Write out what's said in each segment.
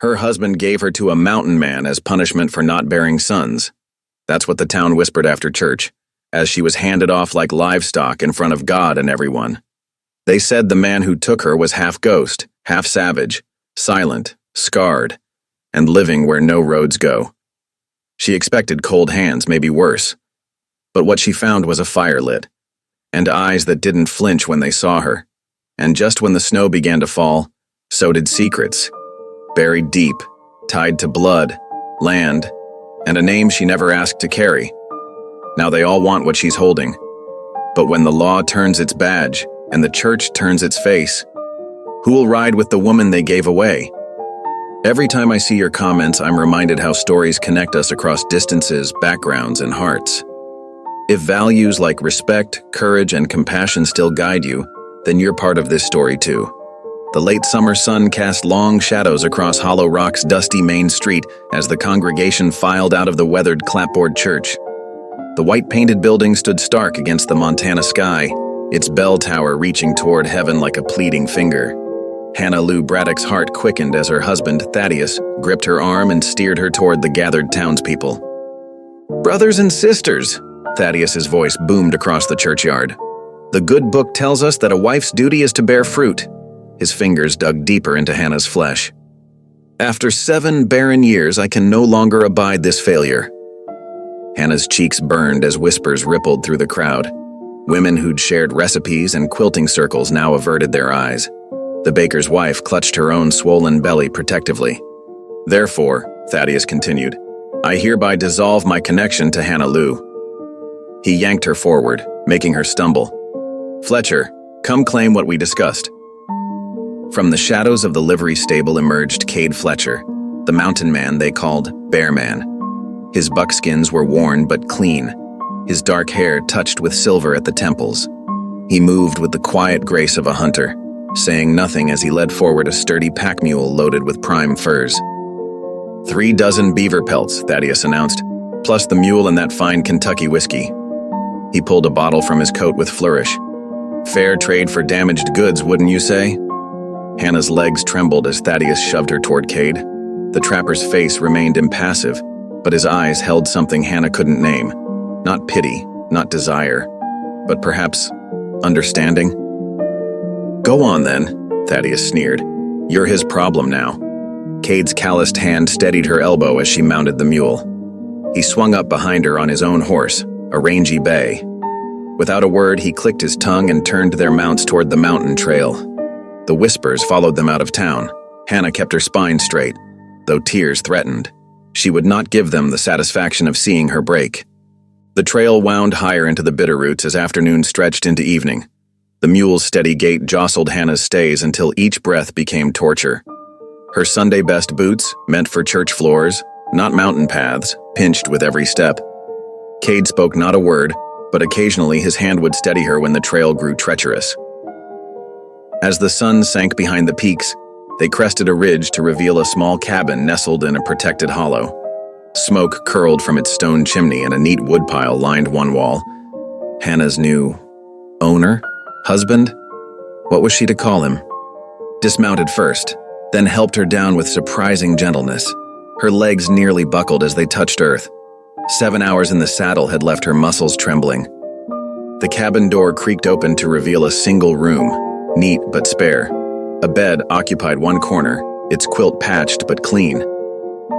Her husband gave her to a mountain man as punishment for not bearing sons. That's what the town whispered after church, as she was handed off like livestock in front of God and everyone. They said the man who took her was half ghost, half savage, silent, scarred, and living where no roads go. She expected cold hands, maybe worse. But what she found was a fire lit, and eyes that didn't flinch when they saw her. And just when the snow began to fall, so did secrets, buried deep, tied to blood, land, and a name she never asked to carry. Now they all want what she's holding. But when the law turns its badge and the church turns its face, who will ride with the woman they gave away? Every time I see your comments, I'm reminded how stories connect us across distances, backgrounds, and hearts. If values like respect, courage, and compassion still guide you, then you're part of this story too. The late summer sun cast long shadows across Hollow Rock's dusty main street as the congregation filed out of the weathered clapboard church. The white-painted building stood stark against the Montana sky, its bell tower reaching toward heaven like a pleading finger. Hannah Lou Braddock's heart quickened as her husband, Thaddeus, gripped her arm and steered her toward the gathered townspeople. "Brothers and sisters," Thaddeus's voice boomed across the churchyard. "The good book tells us that a wife's duty is to bear fruit." His fingers dug deeper into Hannah's flesh. "After 7 barren years, I can no longer abide this failure." Hannah's cheeks burned as whispers rippled through the crowd. Women who'd shared recipes and quilting circles now averted their eyes. The baker's wife clutched her own swollen belly protectively. "Therefore," Thaddeus continued, "I hereby dissolve my connection to Hannah Lou." He yanked her forward, making her stumble. "Fletcher, come claim what we discussed." From the shadows of the livery stable emerged Cade Fletcher, the mountain man they called Bear Man. His buckskins were worn but clean, his dark hair touched with silver at the temples. He moved with the quiet grace of a hunter, saying nothing as he led forward a sturdy pack mule loaded with prime furs. 3 dozen beaver pelts, Thaddeus announced, plus the mule and that fine Kentucky whiskey. He pulled a bottle from his coat with flourish. "Fair trade for damaged goods, wouldn't you say?" Hannah's legs trembled as Thaddeus shoved her toward Cade. The trapper's face remained impassive, but his eyes held something Hannah couldn't name. Not pity, not desire, but perhaps understanding. "Go on then," Thaddeus sneered. "You're his problem now." Cade's calloused hand steadied her elbow as she mounted the mule. He swung up behind her on his own horse, a rangy bay. Without a word, he clicked his tongue and turned their mounts toward the mountain trail. The whispers followed them out of town. Hannah kept her spine straight, though tears threatened. She would not give them the satisfaction of seeing her break. The trail wound higher into the bitterroots as afternoon stretched into evening. The mule's steady gait jostled Hannah's stays until each breath became torture. Her Sunday-best boots, meant for church floors, not mountain paths, pinched with every step. Cade spoke not a word, but occasionally his hand would steady her when the trail grew treacherous. As the sun sank behind the peaks, they crested a ridge to reveal a small cabin nestled in a protected hollow. Smoke curled from its stone chimney and a neat woodpile lined one wall. Hannah's new owner? Husband? What was she to call him? Dismounted first, then helped her down with surprising gentleness. Her legs nearly buckled as they touched earth. 7 hours in the saddle had left her muscles trembling. The cabin door creaked open to reveal a single room, neat but spare. A bed occupied one corner, its quilt patched but clean.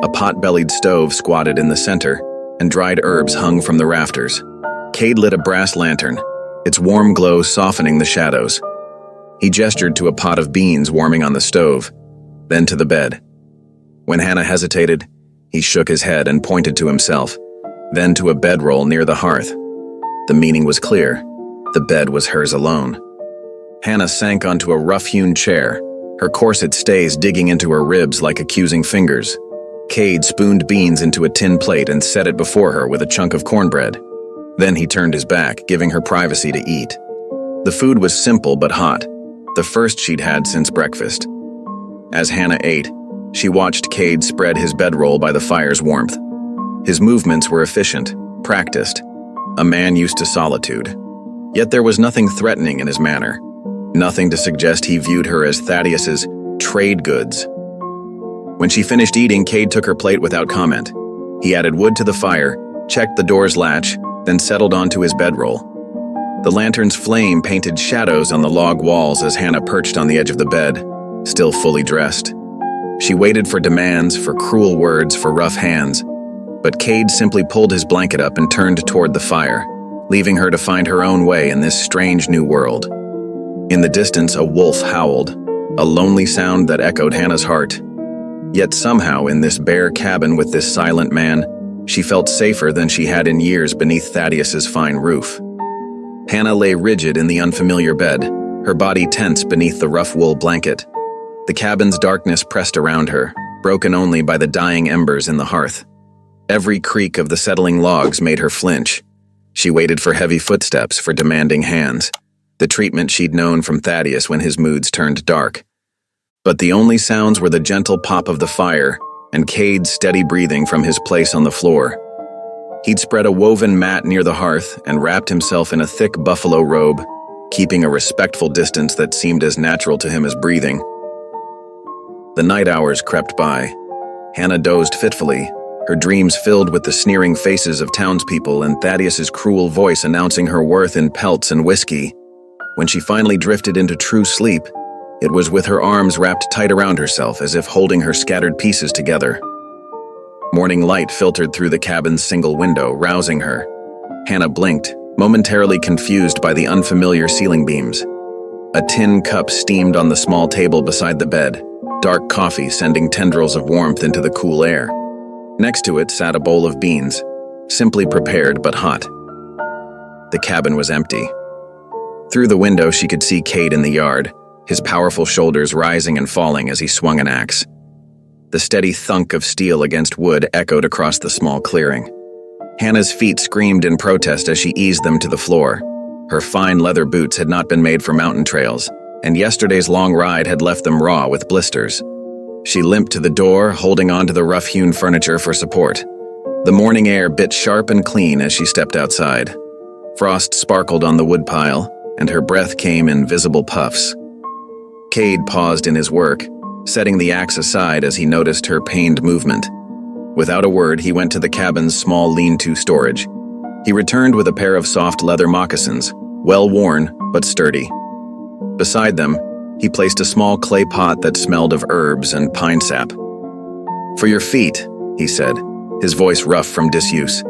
A pot-bellied stove squatted in the center, and dried herbs hung from the rafters. Cade lit a brass lantern, its warm glow softening the shadows. He gestured to a pot of beans warming on the stove, then to the bed. When Hannah hesitated, he shook his head and pointed to himself, then to a bedroll near the hearth. The meaning was clear. The bed was hers alone. Hannah sank onto a rough-hewn chair, her corset stays digging into her ribs like accusing fingers. Cade spooned beans into a tin plate and set it before her with a chunk of cornbread. Then he turned his back, giving her privacy to eat. The food was simple but hot, the first she'd had since breakfast. As Hannah ate, she watched Cade spread his bedroll by the fire's warmth. His movements were efficient, practiced, a man used to solitude. Yet there was nothing threatening in his manner, nothing to suggest he viewed her as Thaddeus's trade goods. When she finished eating, Cade took her plate without comment. He added wood to the fire, checked the door's latch, then settled onto his bedroll. The lantern's flame painted shadows on the log walls as Hannah perched on the edge of the bed, still fully dressed. She waited for demands, for cruel words, for rough hands, but Cade simply pulled his blanket up and turned toward the fire, leaving her to find her own way in this strange new world. In the distance, a wolf howled, a lonely sound that echoed Hannah's heart. Yet somehow, in this bare cabin with this silent man, she felt safer than she had in years beneath Thaddeus's fine roof. Hannah lay rigid in the unfamiliar bed, her body tense beneath the rough wool blanket. The cabin's darkness pressed around her, broken only by the dying embers in the hearth. Every creak of the settling logs made her flinch. She waited for heavy footsteps, for demanding hands, the treatment she'd known from Thaddeus when his moods turned dark. But the only sounds were the gentle pop of the fire and Cade's steady breathing from his place on the floor. He'd spread a woven mat near the hearth and wrapped himself in a thick buffalo robe, keeping a respectful distance that seemed as natural to him as breathing. The night hours crept by. Hannah dozed fitfully, her dreams filled with the sneering faces of townspeople and Thaddeus's cruel voice announcing her worth in pelts and whiskey. When she finally drifted into true sleep, it was with her arms wrapped tight around herself as if holding her scattered pieces together. Morning light filtered through the cabin's single window, rousing her. Hannah blinked, momentarily confused by the unfamiliar ceiling beams. A tin cup steamed on the small table beside the bed, dark coffee sending tendrils of warmth into the cool air. Next to it sat a bowl of beans, simply prepared but hot. The cabin was empty. Through the window she could see Cade in the yard, his powerful shoulders rising and falling as he swung an axe. The steady thunk of steel against wood echoed across the small clearing. Hannah's feet screamed in protest as she eased them to the floor. Her fine leather boots had not been made for mountain trails, and yesterday's long ride had left them raw with blisters. She limped to the door, holding onto the rough-hewn furniture for support. The morning air bit sharp and clean as she stepped outside. Frost sparkled on the woodpile, and her breath came in visible puffs. Cade paused in his work, setting the axe aside as he noticed her pained movement. Without a word, he went to the cabin's small lean-to storage. He returned with a pair of soft leather moccasins, well-worn but sturdy. Beside them, he placed a small clay pot that smelled of herbs and pine sap. "For your feet," he said, his voice rough from disuse.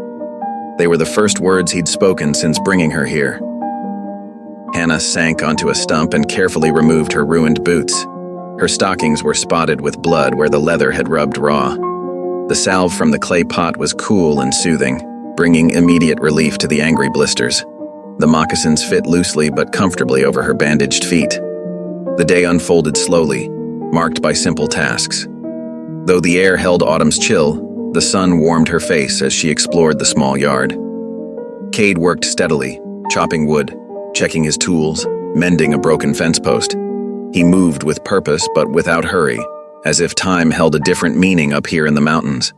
They were the first words he'd spoken since bringing her here. Hannah sank onto a stump and carefully removed her ruined boots. Her stockings were spotted with blood where the leather had rubbed raw. The salve from the clay pot was cool and soothing, bringing immediate relief to the angry blisters. The moccasins fit loosely but comfortably over her bandaged feet. The day unfolded slowly, marked by simple tasks. Though the air held autumn's chill, the sun warmed her face as she explored the small yard. Cade worked steadily, chopping wood, checking his tools, mending a broken fence post. He moved with purpose but without hurry, as if time held a different meaning up here in the mountains.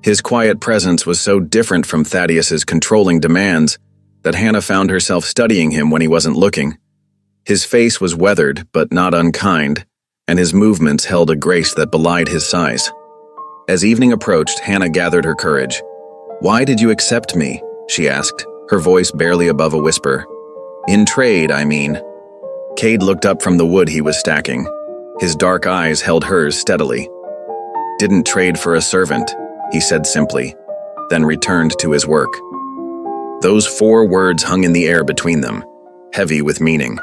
His quiet presence was so different from Thaddeus's controlling demands that Hannah found herself studying him when he wasn't looking. His face was weathered but not unkind, and his movements held a grace that belied his size. As evening approached, Hannah gathered her courage. "Why did you accept me?" she asked, her voice barely above a whisper. "In trade, I mean." Cade looked up from the wood he was stacking. His dark eyes held hers steadily. "Didn't trade for a servant," he said simply, then returned to his work. Those 4 words hung in the air between them, heavy with meaning.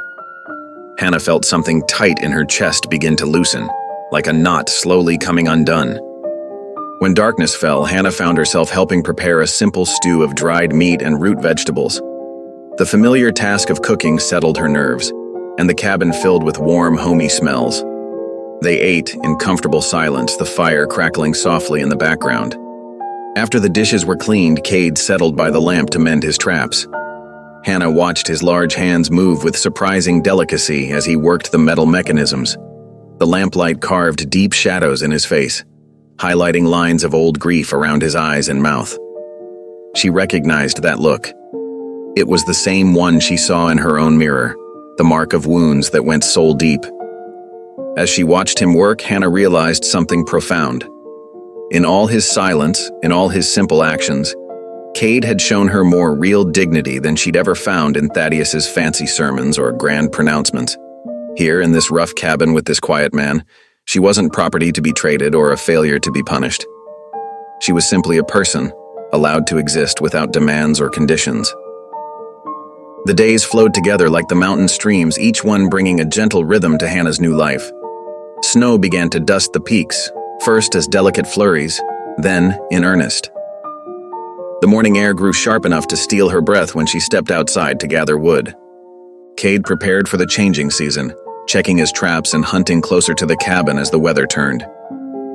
Hannah felt something tight in her chest begin to loosen, like a knot slowly coming undone. When darkness fell, Hannah found herself helping prepare a simple stew of dried meat and root vegetables. The familiar task of cooking settled her nerves, and the cabin filled with warm, homey smells. They ate in comfortable silence, the fire crackling softly in the background. After the dishes were cleaned, Cade settled by the lamp to mend his traps. Hannah watched his large hands move with surprising delicacy as he worked the metal mechanisms. The lamplight carved deep shadows in his face, highlighting lines of old grief around his eyes and mouth. She recognized that look. It was the same one she saw in her own mirror, the mark of wounds that went soul deep. As she watched him work, Hannah realized something profound. In all his silence, in all his simple actions, Cade had shown her more real dignity than she'd ever found in Thaddeus's fancy sermons or grand pronouncements. Here, in this rough cabin with this quiet man, she wasn't property to be traded or a failure to be punished. She was simply a person, allowed to exist without demands or conditions. The days flowed together like the mountain streams, each one bringing a gentle rhythm to Hannah's new life. Snow began to dust the peaks, first as delicate flurries, then in earnest. The morning air grew sharp enough to steal her breath when she stepped outside to gather wood. Cade prepared for the changing season, checking his traps and hunting closer to the cabin as the weather turned.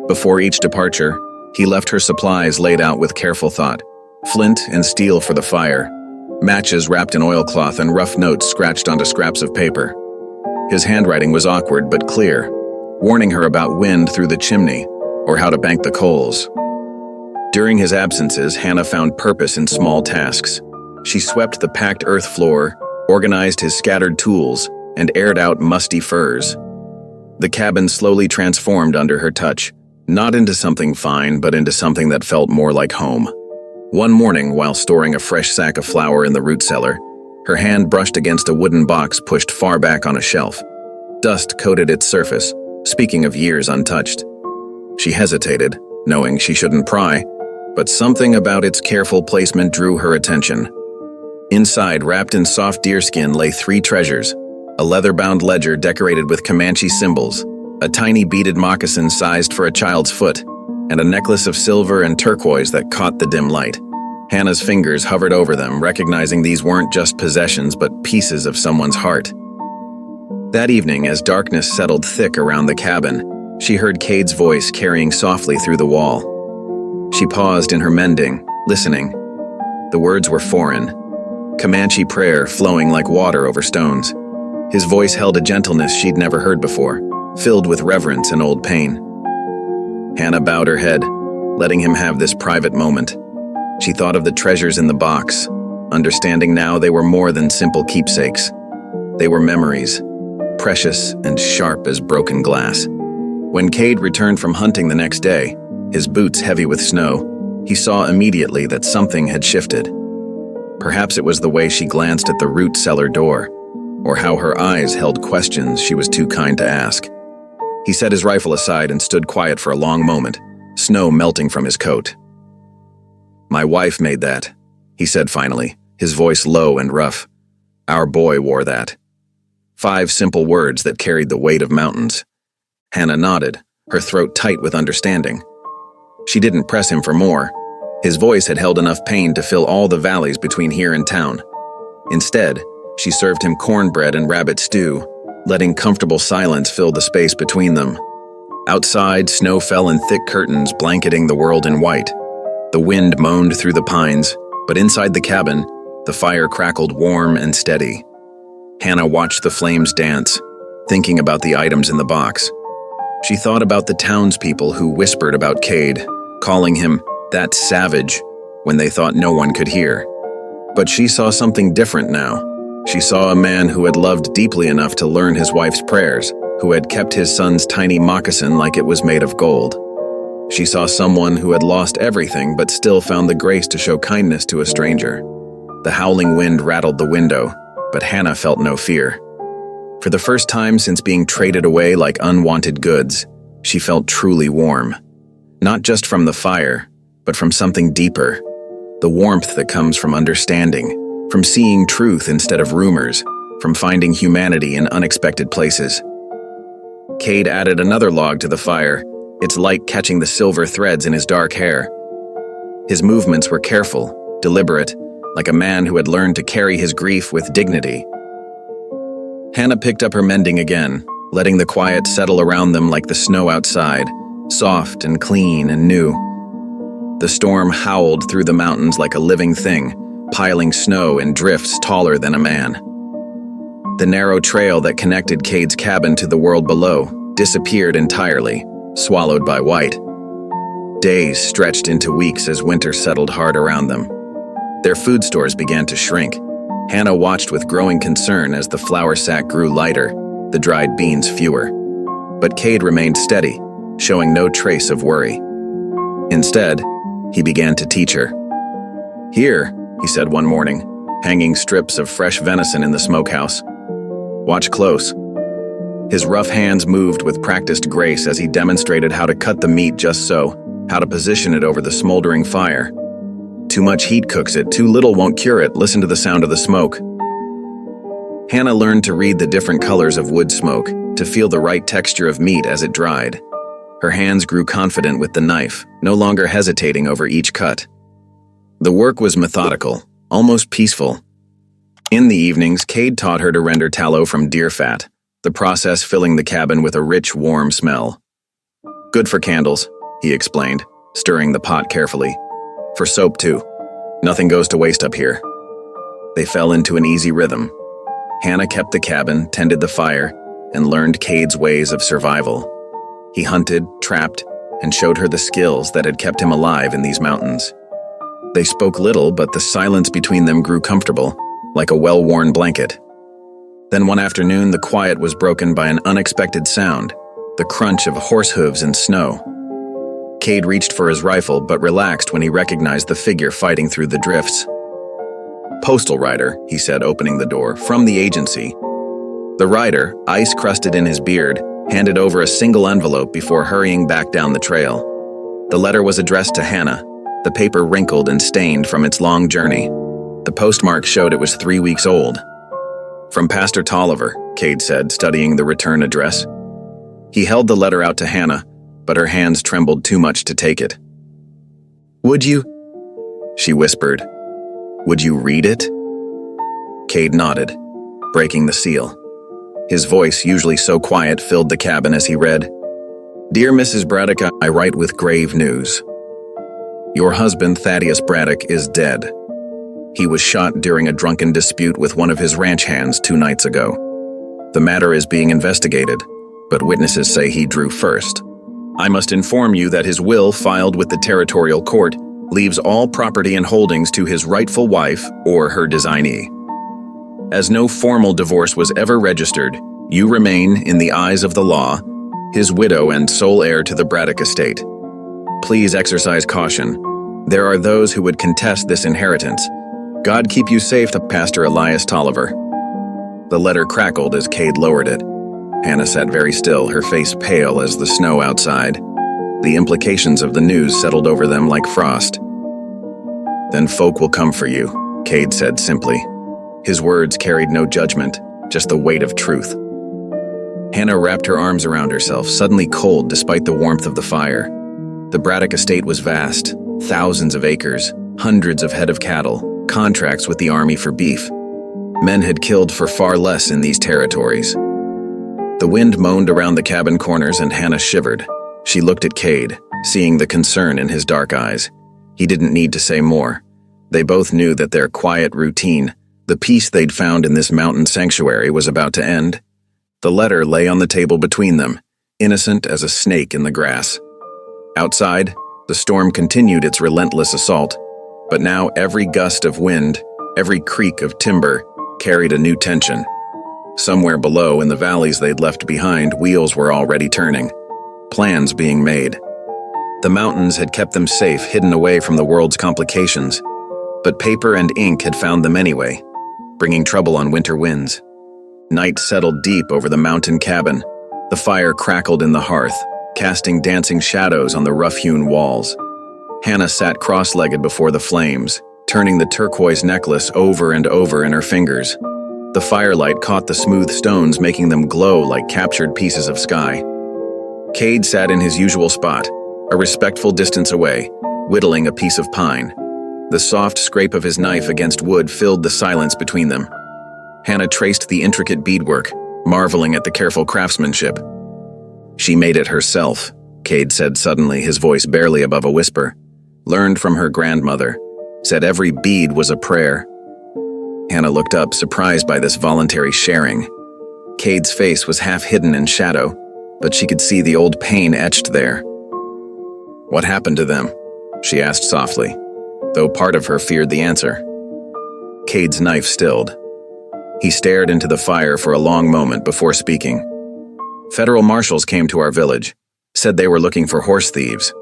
Before each departure, he left her supplies laid out with careful thought: flint and steel for the fire, matches wrapped in oilcloth, and rough notes scratched onto scraps of paper. His handwriting was awkward but clear, warning her about wind through the chimney or how to bank the coals. During his absences, Hannah found purpose in small tasks. She swept the packed earth floor, organized his scattered tools, and aired out musty furs. The cabin slowly transformed under her touch, not into something fine, but into something that felt more like home. One morning, while storing a fresh sack of flour in the root cellar, her hand brushed against a wooden box pushed far back on a shelf. Dust coated its surface, speaking of years untouched. She hesitated, knowing she shouldn't pry, but something about its careful placement drew her attention. Inside, wrapped in soft deerskin, lay 3 treasures: a leather-bound ledger decorated with Comanche symbols, a tiny beaded moccasin sized for a child's foot, and a necklace of silver and turquoise that caught the dim light. Hannah's fingers hovered over them, recognizing these weren't just possessions but pieces of someone's heart. That evening, as darkness settled thick around the cabin, she heard Cade's voice carrying softly through the wall. She paused in her mending, listening. The words were foreign, Comanche prayer flowing like water over stones. His voice held a gentleness she'd never heard before, filled with reverence and old pain. Hannah bowed her head, letting him have this private moment. She thought of the treasures in the box, understanding now they were more than simple keepsakes. They were memories, precious and sharp as broken glass. When Cade returned from hunting the next day, his boots heavy with snow, he saw immediately that something had shifted. Perhaps it was the way she glanced at the root cellar door, or how her eyes held questions she was too kind to ask. He set his rifle aside and stood quiet for a long moment, snow melting from his coat. "My wife made that," he said finally, his voice low and rough. "Our boy wore that." 5 simple words that carried the weight of mountains. Hannah nodded, her throat tight with understanding. She didn't press him for more. His voice had held enough pain to fill all the valleys between here and town. Instead, she served him cornbread and rabbit stew, letting comfortable silence fill the space between them. Outside, snow fell in thick curtains, blanketing the world in white. The wind moaned through the pines, but inside the cabin, the fire crackled warm and steady. Hannah watched the flames dance, thinking about the items in the box. She thought about the townspeople who whispered about Cade, calling him that savage when they thought no one could hear. But she saw something different now. She saw a man who had loved deeply enough to learn his wife's prayers, who had kept his son's tiny moccasin like it was made of gold. She saw someone who had lost everything but still found the grace to show kindness to a stranger. The howling wind rattled the window, but Hannah felt no fear. For the first time since being traded away like unwanted goods, she felt truly warm. Not just from the fire, but from something deeper. The warmth that comes from understanding, from seeing truth instead of rumors, from finding humanity in unexpected places. Cade added another log to the fire, its light catching the silver threads in his dark hair. His movements were careful, deliberate, like a man who had learned to carry his grief with dignity. Hannah picked up her mending again, letting the quiet settle around them like the snow outside, soft and clean and new. The storm howled through the mountains like a living thing, piling snow in drifts taller than a man. The narrow trail that connected Cade's cabin to the world below disappeared entirely, swallowed by white. Days stretched into weeks as winter settled hard around them. Their food stores began to shrink. Hannah watched with growing concern as the flour sack grew lighter, the dried beans fewer. But Cade remained steady, showing no trace of worry. Instead, he began to teach her. "Here," he said one morning, hanging strips of fresh venison in the smokehouse. "Watch close." His rough hands moved with practiced grace as he demonstrated how to cut the meat just so, how to position it over the smoldering fire. "Too much heat cooks it, too little won't cure it. Listen to the sound of the smoke." Hannah learned to read the different colors of wood smoke, to feel the right texture of meat as it dried. Her hands grew confident with the knife, no longer hesitating over each cut. The work was methodical, almost peaceful. In the evenings, Cade taught her to render tallow from deer fat, the process filling the cabin with a rich, warm smell. "Good for candles," he explained, stirring the pot carefully. "For soap, too. Nothing goes to waste up here." They fell into an easy rhythm. Hannah kept the cabin, tended the fire, and learned Cade's ways of survival. He hunted, trapped, and showed her the skills that had kept him alive in these mountains. They spoke little, but the silence between them grew comfortable, like a well-worn blanket. Then one afternoon, the quiet was broken by an unexpected sound, the crunch of horse hooves in snow. Cade reached for his rifle, but relaxed when he recognized the figure fighting through the drifts. "Postal rider," he said, opening the door, "from the agency." The rider, ice crusted in his beard, handed over a single envelope before hurrying back down the trail. The letter was addressed to Hannah, the paper wrinkled and stained from its long journey. The postmark showed it was 3 weeks old. "From Pastor Tolliver," Cade said, studying the return address. He held the letter out to Hannah, but her hands trembled too much to take it. "Would you?" she whispered. "Would you read it?" Cade nodded, breaking the seal. His voice, usually so quiet, filled the cabin as he read, "Dear Mrs. Braddock, I write with grave news. Your husband, Thaddeus Braddock, is dead. He was shot during a drunken dispute with one of his ranch hands 2 nights ago. The matter is being investigated, but witnesses say he drew first. I must inform you that his will, filed with the territorial court, leaves all property and holdings to his rightful wife or her designee. As no formal divorce was ever registered, you remain, in the eyes of the law, his widow and sole heir to the Braddock estate. Please exercise caution. There are those who would contest this inheritance. God keep you safe, Pastor Elias Tolliver." The letter crackled as Cade lowered it. Hannah sat very still, her face pale as the snow outside. The implications of the news settled over them like frost. "Then folk will come for you," Cade said simply. His words carried no judgment, just the weight of truth. Hannah wrapped her arms around herself, suddenly cold despite the warmth of the fire. The Braddock estate was vast, thousands of acres, hundreds of head of cattle, contracts with the army for beef. Men had killed for far less in these territories. The wind moaned around the cabin corners and Hannah shivered. She looked at Cade, seeing the concern in his dark eyes. He didn't need to say more. They both knew that their quiet routine, the peace they'd found in this mountain sanctuary, was about to end. The letter lay on the table between them, innocent as a snake in the grass. Outside, the storm continued its relentless assault, but now every gust of wind, every creak of timber, carried a new tension. Somewhere below, in the valleys they'd left behind, wheels were already turning, plans being made. The mountains had kept them safe, hidden away from the world's complications, but paper and ink had found them anyway, bringing trouble on winter winds. Night settled deep over the mountain cabin. The fire crackled in the hearth, casting dancing shadows on the rough-hewn walls. Hannah sat cross-legged before the flames, turning the turquoise necklace over and over in her fingers. The firelight caught the smooth stones, making them glow like captured pieces of sky. Cade sat in his usual spot, a respectful distance away, whittling a piece of pine. The soft scrape of his knife against wood filled the silence between them. Hannah traced the intricate beadwork, marveling at the careful craftsmanship. "She made it herself," Cade said suddenly, his voice barely above a whisper. "Learned from her grandmother. Said every bead was a prayer." Hannah looked up, surprised by this voluntary sharing. Cade's face was half hidden in shadow, but she could see the old pain etched there. "What happened to them?" she asked softly, though part of her feared the answer. Cade's knife stilled. He stared into the fire for a long moment before speaking. Federal marshals came to our village, said they were looking for horse thieves.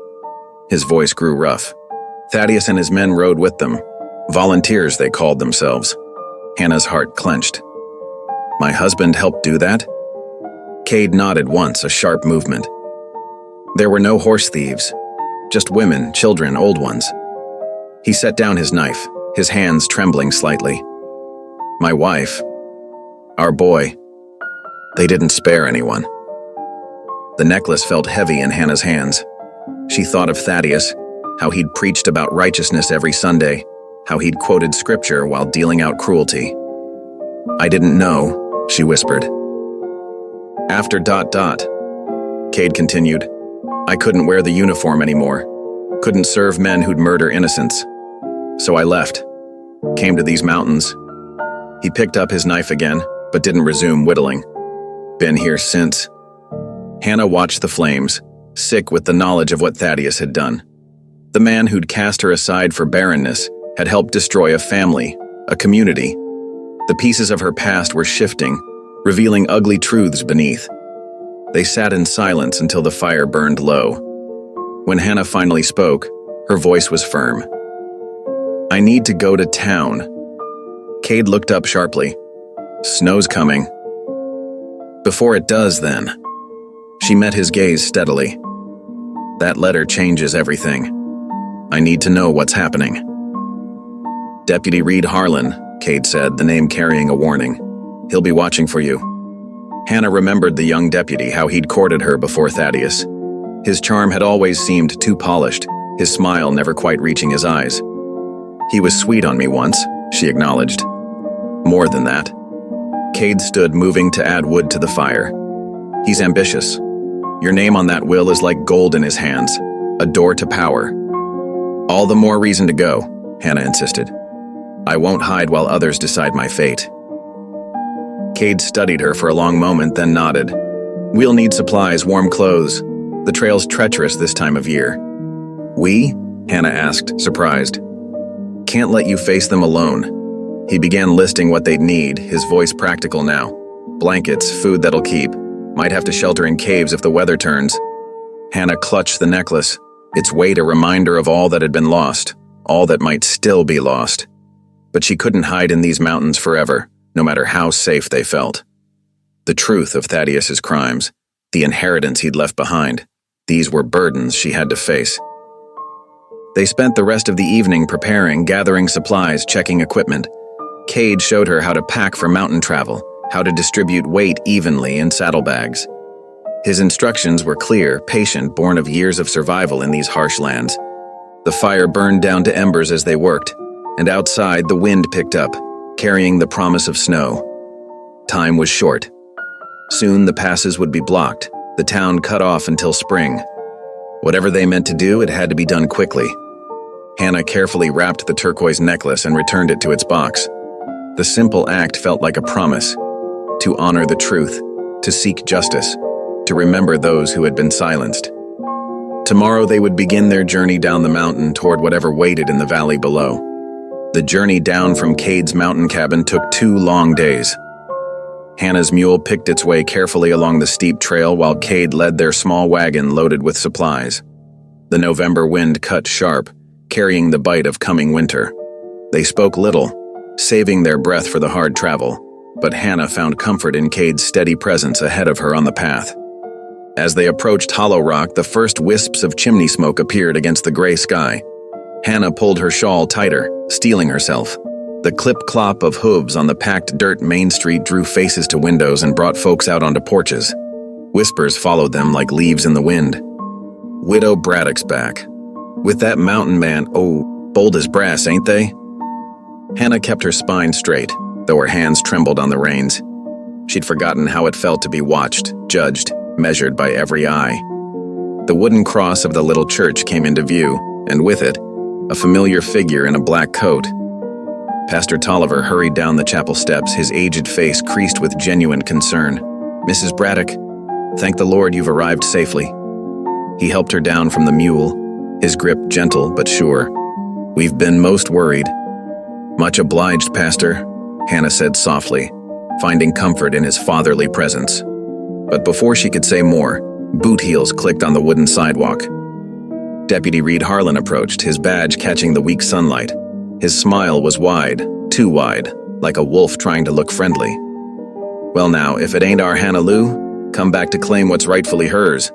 His voice grew rough. Thaddeus and his men rode with them. Volunteers, they called themselves. Hannah's heart clenched. My husband helped do that? Cade nodded once, a sharp movement. There were no horse thieves, just women, children, old ones. He set down his knife, his hands trembling slightly. My wife, our boy, they didn't spare anyone. The necklace felt heavy in Hannah's hands. She thought of Thaddeus, how he'd preached about righteousness every Sunday, how he'd quoted scripture while dealing out cruelty. I didn't know, she whispered. After ... Cade continued. I couldn't wear the uniform anymore. Couldn't serve men who'd murder innocents. So I left. Came to these mountains. He picked up his knife again, but didn't resume whittling. Been here since. Hannah watched the flames, sick with the knowledge of what Thaddeus had done. The man who'd cast her aside for barrenness had helped destroy a family, a community. The pieces of her past were shifting, revealing ugly truths beneath. They sat in silence until the fire burned low. When Hannah finally spoke, her voice was firm. I need to go to town. Cade looked up sharply. Snow's coming. Before it does, then. She met his gaze steadily. That letter changes everything. I need to know what's happening. Deputy Reed Harlan, Cade said, the name carrying a warning. He'll be watching for you. Hannah remembered the young deputy, how he'd courted her before Thaddeus. His charm had always seemed too polished, his smile never quite reaching his eyes. He was sweet on me once, she acknowledged. More than that. Cade stood, moving to add wood to the fire. He's ambitious. Your name on that will is like gold in his hands, a door to power. All the more reason to go, Hannah insisted. I won't hide while others decide my fate. Cade studied her for a long moment, then nodded. We'll need supplies, warm clothes. The trail's treacherous this time of year. We? Hannah asked, surprised. Can't let you face them alone. He began listing what they'd need, his voice practical now. Blankets, food that'll keep. Might have to shelter in caves if the weather turns. Hannah clutched the necklace, its weight a reminder of all that had been lost, all that might still be lost. But she couldn't hide in these mountains forever, no matter how safe they felt. The truth of Thaddeus's crimes, the inheritance he'd left behind, these were burdens she had to face. They spent the rest of the evening preparing, gathering supplies, checking equipment. Cade showed her how to pack for mountain travel, how to distribute weight evenly in saddlebags. His instructions were clear, patient, born of years of survival in these harsh lands. The fire burned down to embers as they worked, and outside the wind picked up, carrying the promise of snow. Time was short. Soon the passes would be blocked, the town cut off until spring. Whatever they meant to do, it had to be done quickly. Hannah carefully wrapped the turquoise necklace and returned it to its box. The simple act felt like a promise, to honor the truth, to seek justice, to remember those who had been silenced. Tomorrow they would begin their journey down the mountain toward whatever waited in the valley below. The journey down from Cade's mountain cabin took 2 long days. Hannah's mule picked its way carefully along the steep trail while Cade led their small wagon loaded with supplies. The November wind cut sharp, carrying the bite of coming winter. They spoke little, saving their breath for the hard travel, but Hannah found comfort in Cade's steady presence ahead of her on the path. As they approached Hollow Rock, the first wisps of chimney smoke appeared against the gray sky. Hannah pulled her shawl tighter, steeling herself. The clip-clop of hooves on the packed dirt main street drew faces to windows and brought folks out onto porches. Whispers followed them like leaves in the wind. Widow Braddock's back. With that mountain man, oh, bold as brass, ain't they? Hannah kept her spine straight, though her hands trembled on the reins. She'd forgotten how it felt to be watched, judged, measured by every eye. The wooden cross of the little church came into view, and with it, a familiar figure in a black coat. Pastor Tolliver hurried down the chapel steps, his aged face creased with genuine concern. Mrs. Braddock, thank the Lord you've arrived safely. He helped her down from the mule, his grip gentle but sure. We've been most worried. Much obliged, Pastor, Hannah said softly, finding comfort in his fatherly presence. But before she could say more, boot heels clicked on the wooden sidewalk. Deputy Reed Harlan approached, his badge catching the weak sunlight. His smile was wide, too wide, like a wolf trying to look friendly. "Well now, if it ain't our Hannah Lou, come back to claim what's rightfully hers."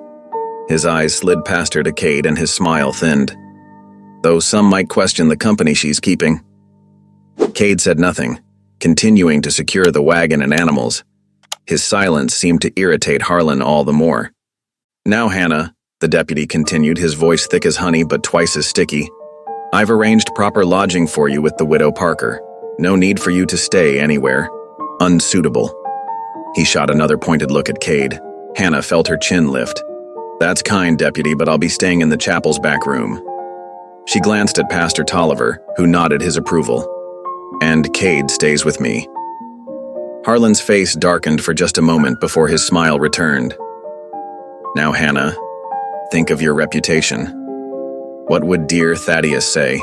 His eyes slid past her to Cade and his smile thinned. "Though some might question the company she's keeping." Cade said nothing, continuing to secure the wagon and animals. His silence seemed to irritate Harlan all the more. "Now, Hannah," the deputy continued, his voice thick as honey but twice as sticky, "I've arranged proper lodging for you with the widow Parker. No need for you to stay anywhere. Unsuitable." He shot another pointed look at Cade. Hannah felt her chin lift. "That's kind, deputy, but I'll be staying in the chapel's back room." She glanced at Pastor Tolliver, who nodded his approval. "And Cade stays with me." Harlan's face darkened for just a moment before his smile returned. "Now, Hannah, think of your reputation. What would dear Thaddeus say?"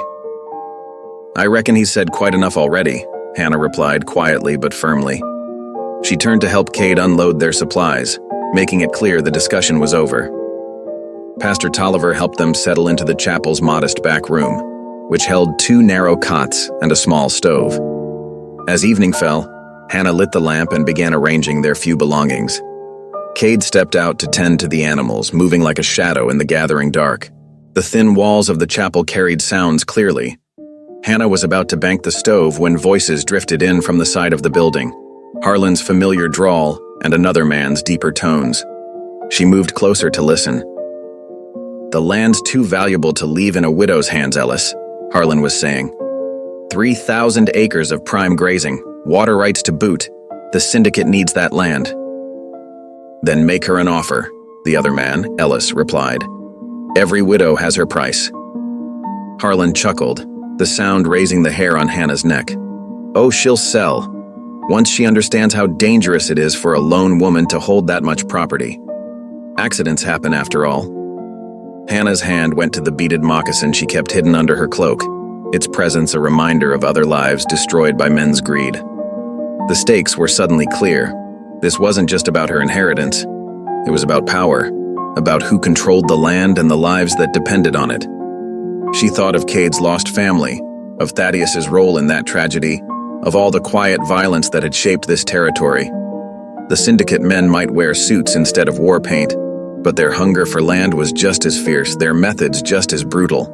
"I reckon he's said quite enough already," Hannah replied quietly but firmly. She turned to help Cade unload their supplies, making it clear the discussion was over. Pastor Tolliver helped them settle into the chapel's modest back room, which held 2 narrow cots and a small stove. As evening fell, Hannah lit the lamp and began arranging their few belongings. Cade stepped out to tend to the animals, moving like a shadow in the gathering dark. The thin walls of the chapel carried sounds clearly. Hannah was about to bank the stove when voices drifted in from the side of the building, Harlan's familiar drawl and another man's deeper tones. She moved closer to listen. "The land's too valuable to leave in a widow's hands, Ellis," Harlan was saying. 3,000 acres of prime grazing, water rights to boot. The syndicate needs that land." "Then make her an offer," the other man, Ellis, replied. "Every widow has her price." Harlan chuckled, the sound raising the hair on Hannah's neck. "Oh, she'll sell. Once she understands how dangerous it is for a lone woman to hold that much property. Accidents happen after all." Hannah's hand went to the beaded moccasin she kept hidden under her cloak, its presence a reminder of other lives destroyed by men's greed. The stakes were suddenly clear. This wasn't just about her inheritance. It was about power, about who controlled the land and the lives that depended on it. She thought of Cade's lost family, of Thaddeus's role in that tragedy, of all the quiet violence that had shaped this territory. The syndicate men might wear suits instead of war paint, but their hunger for land was just as fierce, their methods just as brutal.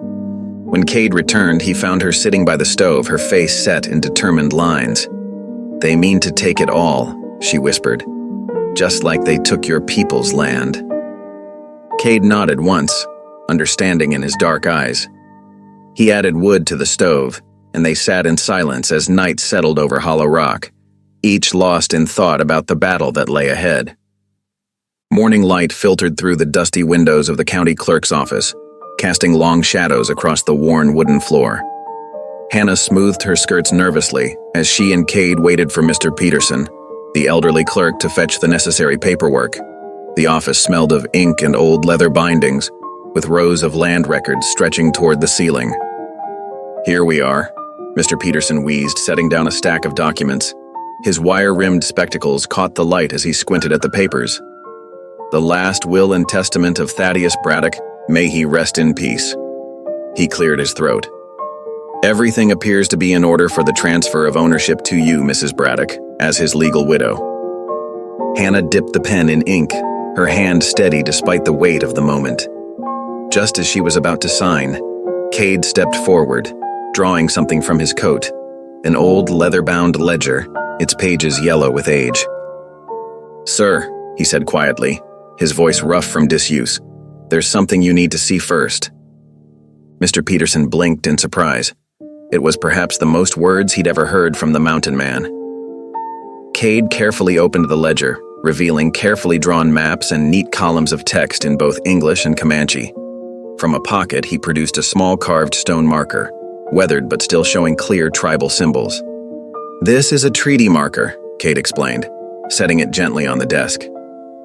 When Cade returned, he found her sitting by the stove, her face set in determined lines. "They mean to take it all," she whispered, "just like they took your people's land." Cade nodded once, understanding in his dark eyes. He added wood to the stove, and they sat in silence as night settled over Hollow Rock, each lost in thought about the battle that lay ahead. Morning light filtered through the dusty windows of the county clerk's office, casting long shadows across the worn wooden floor. Hannah smoothed her skirts nervously as she and Cade waited for Mr. Peterson, the elderly clerk, to fetch the necessary paperwork. The office smelled of ink and old leather bindings, with rows of land records stretching toward the ceiling. "Here we are," Mr. Peterson wheezed, setting down a stack of documents. His wire-rimmed spectacles caught the light as he squinted at the papers. "The last will and testament of Thaddeus Braddock, may he rest in peace." He cleared his throat. "Everything appears to be in order for the transfer of ownership to you, Mrs. Braddock, as his legal widow." Hannah dipped the pen in ink, her hand steady despite the weight of the moment. Just as she was about to sign, Cade stepped forward, drawing something from his coat, an old leather-bound ledger, its pages yellow with age. "Sir," he said quietly, his voice rough from disuse, "there's something you need to see first." Mr. Peterson blinked in surprise. It was perhaps the most words he'd ever heard from the mountain man. Cade carefully opened the ledger, revealing carefully drawn maps and neat columns of text in both English and Comanche. From a pocket, he produced a small carved stone marker, weathered but still showing clear tribal symbols. "This is a treaty marker," Cade explained, setting it gently on the desk.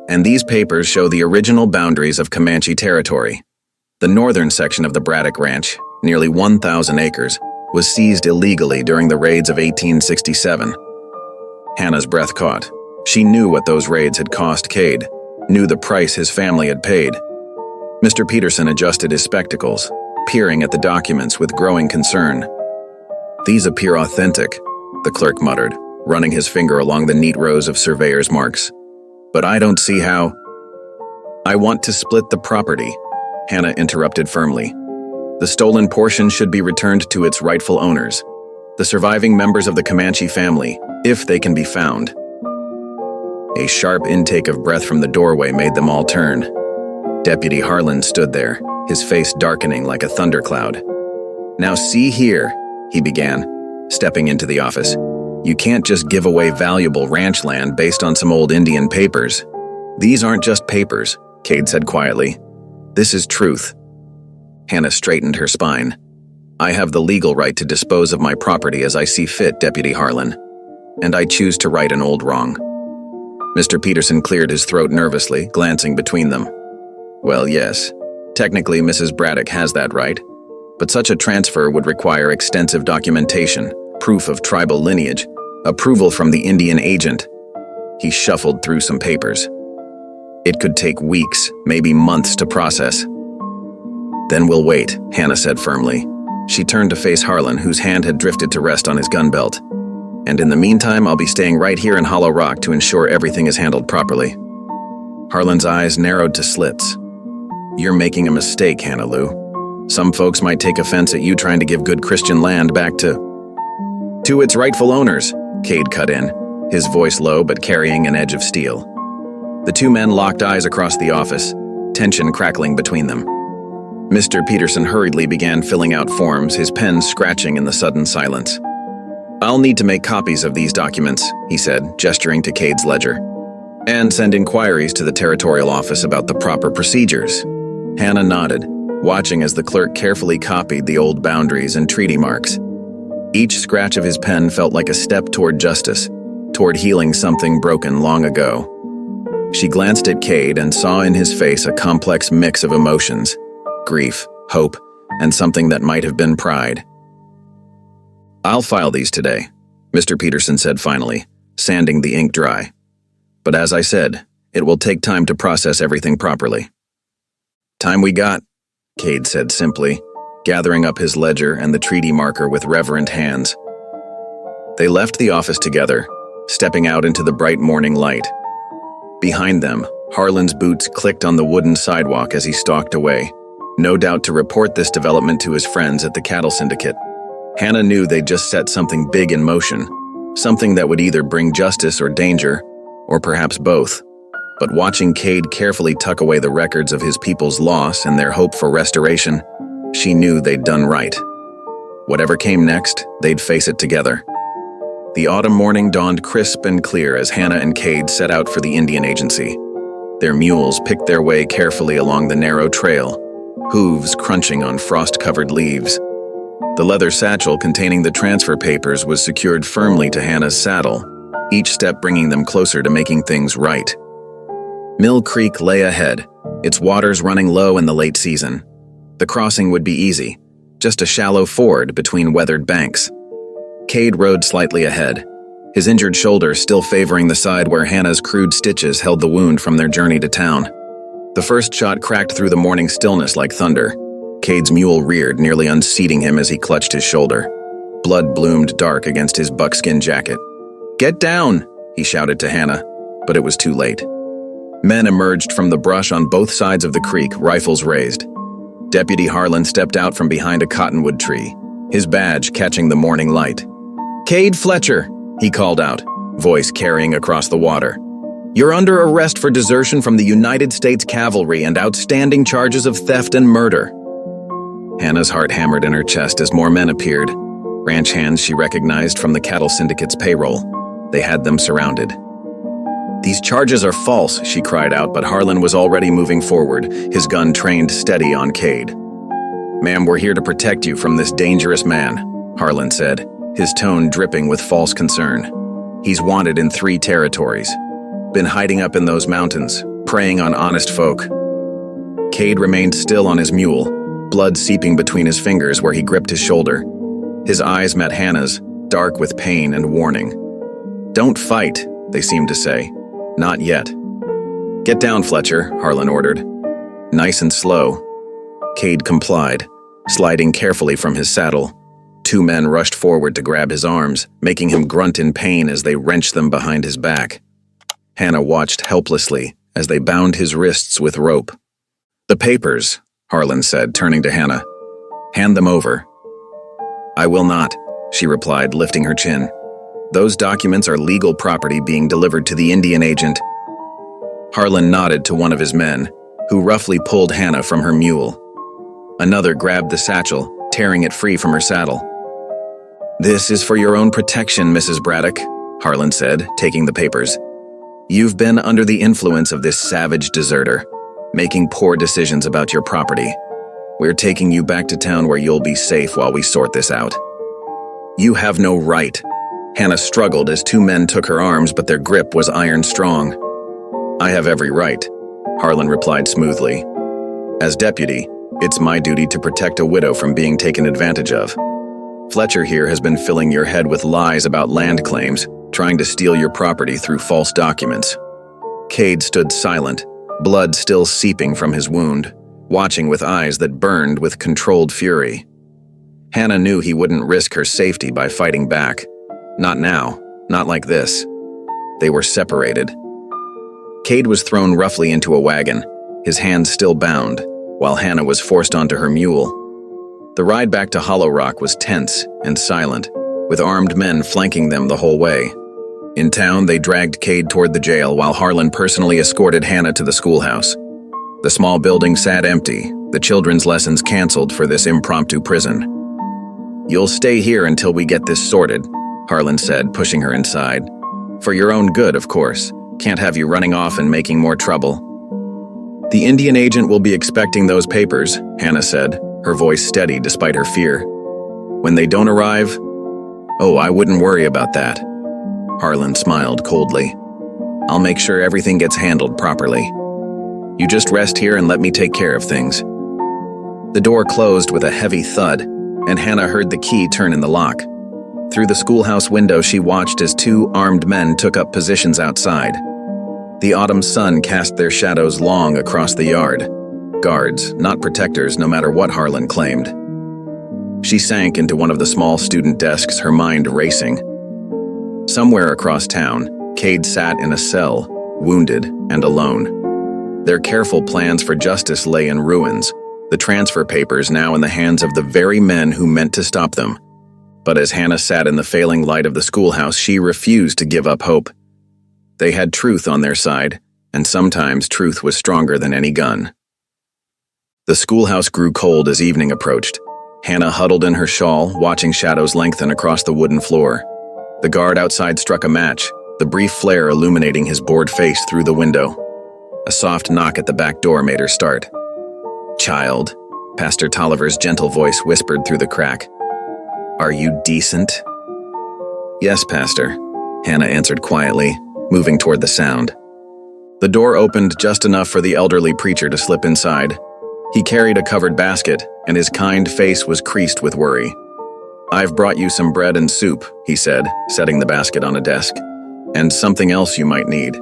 "And these papers show the original boundaries of Comanche territory. The northern section of the Braddock Ranch, nearly 1,000 acres, was seized illegally during the raids of 1867. Hannah's breath caught. She knew what those raids had cost Cade, knew the price his family had paid. Mr. Peterson adjusted his spectacles, peering at the documents with growing concern. "These appear authentic," the clerk muttered, running his finger along the neat rows of surveyor's marks. "But I don't see how—" "I want to split the property," Hannah interrupted firmly. "The stolen portion should be returned to its rightful owners, the surviving members of the Comanche family, if they can be found." A sharp intake of breath from the doorway made them all turn. Deputy Harlan stood there, his face darkening like a thundercloud. "Now see here," he began, stepping into the office. "You can't just give away valuable ranch land based on some old Indian papers." "These aren't just papers," Cade said quietly. "This is truth." Hannah straightened her spine. "I have the legal right to dispose of my property as I see fit, Deputy Harlan, and I choose to right an old wrong." Mr. Peterson cleared his throat nervously, glancing between them. "Well, yes, technically Mrs. Braddock has that right, but such a transfer would require extensive documentation, proof of tribal lineage, approval from the Indian agent." He shuffled through some papers. "It could take weeks, maybe months to process." "Then we'll wait," Hannah said firmly. She turned to face Harlan, whose hand had drifted to rest on his gun belt. "And in the meantime, I'll be staying right here in Hollow Rock to ensure everything is handled properly." Harlan's eyes narrowed to slits. "You're making a mistake, Hannah Lou. Some folks might take offense at you trying to give good Christian land back to its rightful owners," Cade cut in, his voice low but carrying an edge of steel. The two men locked eyes across the office, tension crackling between them. Mr. Peterson hurriedly began filling out forms, his pen scratching in the sudden silence. "I'll need to make copies of these documents," he said, gesturing to Cade's ledger, "and send inquiries to the territorial office about the proper procedures." Hannah nodded, watching as the clerk carefully copied the old boundaries and treaty marks. Each scratch of his pen felt like a step toward justice, toward healing something broken long ago. She glanced at Cade and saw in his face a complex mix of emotions: grief, hope, and something that might have been pride. "I'll file these today," Mr. Peterson said finally, sanding the ink dry. "But as I said, it will take time to process everything properly." "Time we got," Cade said simply, gathering up his ledger and the treaty marker with reverent hands. They left the office together, stepping out into the bright morning light. Behind them, Harlan's boots clicked on the wooden sidewalk as he stalked away, no doubt to report this development to his friends at the cattle syndicate. Hannah knew they'd just set something big in motion, something that would either bring justice or danger, or perhaps both. But watching Cade carefully tuck away the records of his people's loss and their hope for restoration, she knew they'd done right. Whatever came next, they'd face it together. The autumn morning dawned crisp and clear as Hannah and Cade set out for the Indian Agency. Their mules picked their way carefully along the narrow trail, hooves crunching on frost-covered leaves. The leather satchel containing the transfer papers was secured firmly to Hannah's saddle, each step bringing them closer to making things right. Mill Creek lay ahead, its waters running low in the late season. The crossing would be easy, just a shallow ford between weathered banks. Cade rode slightly ahead, his injured shoulder still favoring the side where Hannah's crude stitches held the wound from their journey to town. The first shot cracked through the morning stillness like thunder. Cade's mule reared, nearly unseating him as he clutched his shoulder. Blood bloomed dark against his buckskin jacket. "Get down!" he shouted to Hannah, but it was too late. Men emerged from the brush on both sides of the creek, rifles raised. Deputy Harlan stepped out from behind a cottonwood tree, his badge catching the morning light. "Cade Fletcher," he called out, voice carrying across the water. "You're under arrest for desertion from the United States Cavalry and outstanding charges of theft and murder." Hannah's heart hammered in her chest as more men appeared, ranch hands she recognized from the cattle syndicate's payroll. They had them surrounded. "These charges are false," she cried out, but Harlan was already moving forward, his gun trained steady on Cade. "Ma'am, we're here to protect you from this dangerous man," Harlan said, his tone dripping with false concern. "He's wanted in 3 territories. Been hiding up in those mountains, preying on honest folk." Cade remained still on his mule, blood seeping between his fingers where he gripped his shoulder. His eyes met Hannah's, dark with pain and warning. "Don't fight," they seemed to say. "Not yet." Get down, Fletcher, Harlan ordered. Nice and slow. Cade complied, sliding carefully from his saddle. Two men rushed forward to grab his arms, making him grunt in pain as they wrenched them behind his back. Hannah watched helplessly as they bound his wrists with rope. "The papers," Harlan said, turning to Hannah. "Hand them over." "I will not," she replied, lifting her chin. "Those documents are legal property being delivered to the Indian agent." Harlan nodded to one of his men, who roughly pulled Hannah from her mule. Another grabbed the satchel, tearing it free from her saddle. "This is for your own protection, Mrs. Braddock," Harlan said, taking the papers. "You've been under the influence of this savage deserter, making poor decisions about your property. We're taking you back to town where you'll be safe while we sort this out." "You have no right." Hannah struggled as two men took her arms, but their grip was iron strong. "I have every right," Harlan replied smoothly. "As deputy, it's my duty to protect a widow from being taken advantage of. Fletcher here has been filling your head with lies about land claims, trying to steal your property through false documents." Cade stood silent, blood still seeping from his wound, watching with eyes that burned with controlled fury. Hannah knew he wouldn't risk her safety by fighting back. Not now, not like this. They were separated. Cade was thrown roughly into a wagon, his hands still bound, while Hannah was forced onto her mule. The ride back to Hollow Rock was tense and silent, with armed men flanking them the whole way. In town, they dragged Cade toward the jail while Harlan personally escorted Hannah to the schoolhouse. The small building sat empty, the children's lessons canceled for this impromptu prison. "You'll stay here until we get this sorted," Harlan said, pushing her inside. "For your own good, of course. Can't have you running off and making more trouble." "The Indian agent will be expecting those papers," Hannah said, her voice steady despite her fear. "When they don't arrive, oh, I wouldn't worry about that." Harlan smiled coldly. "I'll make sure everything gets handled properly. You just rest here and let me take care of things." The door closed with a heavy thud, and Hannah heard the key turn in the lock. Through the schoolhouse window, she watched as two armed men took up positions outside. The autumn sun cast their shadows long across the yard. Guards, not protectors, no matter what Harlan claimed. She sank into one of the small student desks, her mind racing. Somewhere across town, Cade sat in a cell, wounded and alone. Their careful plans for justice lay in ruins, the transfer papers now in the hands of the very men who meant to stop them. But as Hannah sat in the failing light of the schoolhouse, she refused to give up hope. They had truth on their side, and sometimes truth was stronger than any gun. The schoolhouse grew cold as evening approached. Hannah huddled in her shawl, watching shadows lengthen across the wooden floor. The guard outside struck a match, the brief flare illuminating his bored face through the window. A soft knock at the back door made her start. "Child," Pastor Tolliver's gentle voice whispered through the crack. "Are you decent?" "Yes, Pastor," Hannah answered quietly, moving toward the sound. The door opened just enough for the elderly preacher to slip inside. He carried a covered basket, and his kind face was creased with worry. "I've brought you some bread and soup," he said, setting the basket on a desk, "and something else you might need."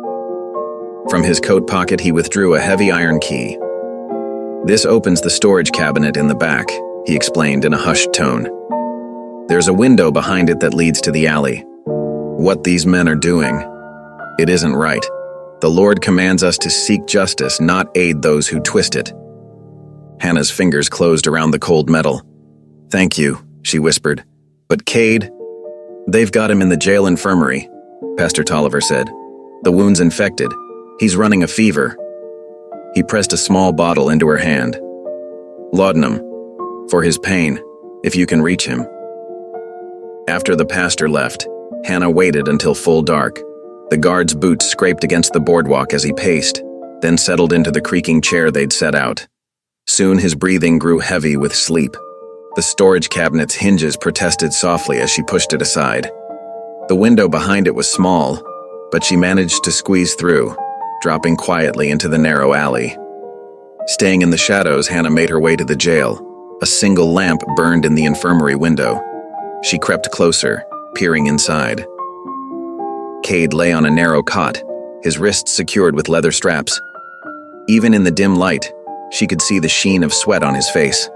From his coat pocket, he withdrew a heavy iron key. "This opens the storage cabinet in the back," he explained in a hushed tone. "There's a window behind it that leads to the alley. What these men are doing, it isn't right. The Lord commands us to seek justice, not aid those who twist it." Hannah's fingers closed around the cold metal. "Thank you," she whispered. "But Cade, they've got him in the jail infirmary," Pastor Tolliver said. "The wound's infected. He's running a fever." He pressed a small bottle into her hand. "Laudanum, for his pain, if you can reach him." After the pastor left, Hannah waited until full dark. The guard's boots scraped against the boardwalk as he paced, then settled into the creaking chair they'd set out. Soon his breathing grew heavy with sleep. The storage cabinet's hinges protested softly as she pushed it aside. The window behind it was small, but she managed to squeeze through, dropping quietly into the narrow alley. Staying in the shadows, Hannah made her way to the jail. A single lamp burned in the infirmary window. She crept closer, peering inside. Cade lay on a narrow cot, his wrists secured with leather straps, Even in the dim light, she could see the sheen of sweat on his face.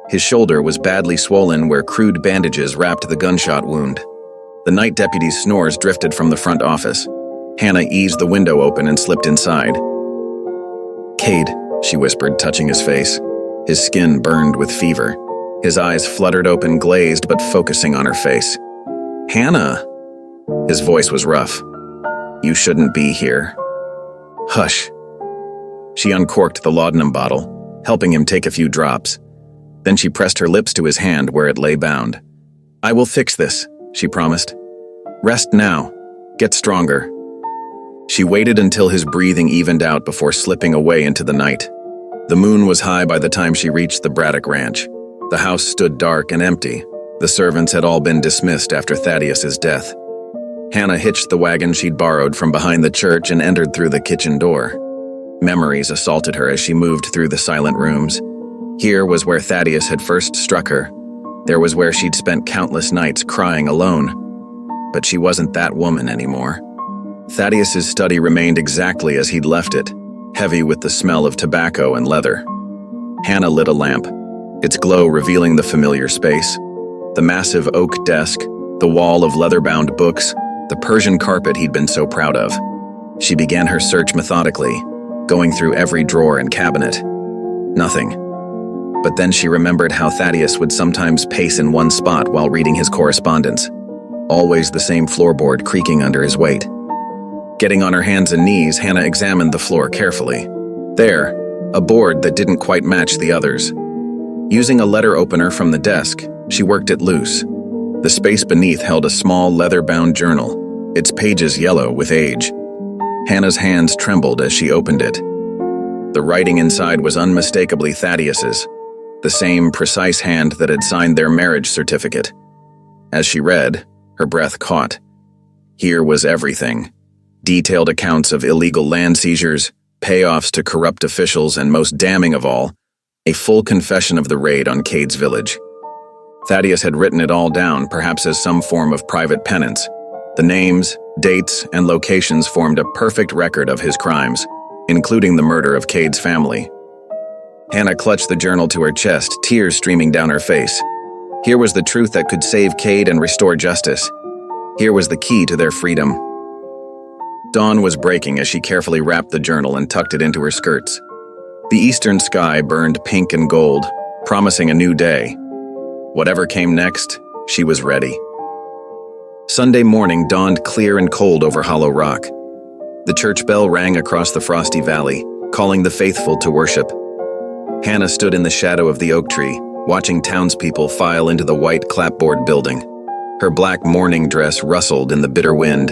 His shoulder was badly swollen where crude bandages wrapped the gunshot wound. The night deputy's snores drifted from the front office. Hannah eased the window open and slipped inside. "Cade," she whispered, touching his face. His skin burned with fever. His eyes fluttered open, glazed but focusing on her face. "Hannah!" His voice was rough. "You shouldn't be here." "Hush." She uncorked the laudanum bottle, helping him take a few drops. Then she pressed her lips to his hand where it lay bound. "I will fix this," she promised. "Rest now. Get stronger." She waited until his breathing evened out before slipping away into the night. The moon was high by the time she reached the Braddock Ranch. The house stood dark and empty. The servants had all been dismissed after Thaddeus's death. Hannah hitched the wagon she'd borrowed from behind the church and entered through the kitchen door. Memories assaulted her as she moved through the silent rooms. Here was where Thaddeus had first struck her. There was where she'd spent countless nights crying alone. But she wasn't that woman anymore. Thaddeus's study remained exactly as he'd left it, heavy with the smell of tobacco and leather. Hannah lit a lamp, its glow revealing the familiar space. The massive oak desk, the wall of leather-bound books, the Persian carpet he'd been so proud of. She began her search methodically, going through every drawer and cabinet. Nothing. But then she remembered how Thaddeus would sometimes pace in one spot while reading his correspondence. Always the same floorboard creaking under his weight. Getting on her hands and knees, Hannah examined the floor carefully. There, a board that didn't quite match the others. Using a letter opener from the desk, she worked it loose. The space beneath held a small leather-bound journal, its pages yellow with age. Hannah's hands trembled as she opened it. The writing inside was unmistakably Thaddeus's, the same precise hand that had signed their marriage certificate. As she read, her breath caught. Here was everything. Detailed accounts of illegal land seizures, payoffs to corrupt officials, and most damning of all, a full confession of the raid on Cade's village. Thaddeus had written it all down, perhaps as some form of private penance. The names, dates, and locations formed a perfect record of his crimes, including the murder of Cade's family. Hannah clutched the journal to her chest, tears streaming down her face. Here was the truth that could save Cade and restore justice. Here was the key to their freedom. Dawn was breaking as she carefully wrapped the journal and tucked it into her skirts. The eastern sky burned pink and gold, promising a new day. Whatever came next, she was ready. Sunday morning dawned clear and cold over Hollow Rock. The church bell rang across the frosty valley, calling the faithful to worship. Hannah stood in the shadow of the oak tree, watching townspeople file into the white clapboard building. Her black mourning dress rustled in the bitter wind,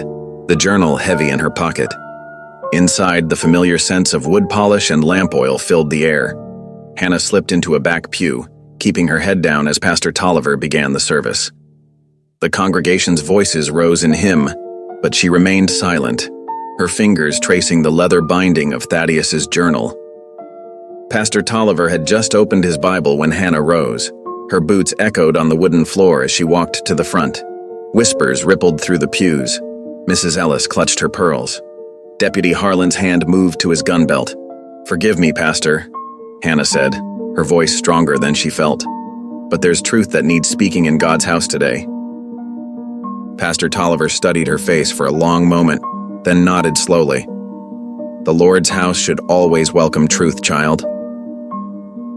the journal heavy in her pocket. Inside, the familiar scents of wood polish and lamp oil filled the air. Hannah slipped into a back pew, keeping her head down as Pastor Tolliver began the service. The congregation's voices rose in hymn, but she remained silent, her fingers tracing the leather binding of Thaddeus's journal. Pastor Tolliver had just opened his Bible when Hannah rose. Her boots echoed on the wooden floor as she walked to the front. Whispers rippled through the pews. Mrs. Ellis clutched her pearls. Deputy Harlan's hand moved to his gun belt. "Forgive me, Pastor," Hannah said, her voice stronger than she felt. "But there's truth that needs speaking in God's house today." Pastor Tolliver studied her face for a long moment, then nodded slowly. "The Lord's house should always welcome truth, child."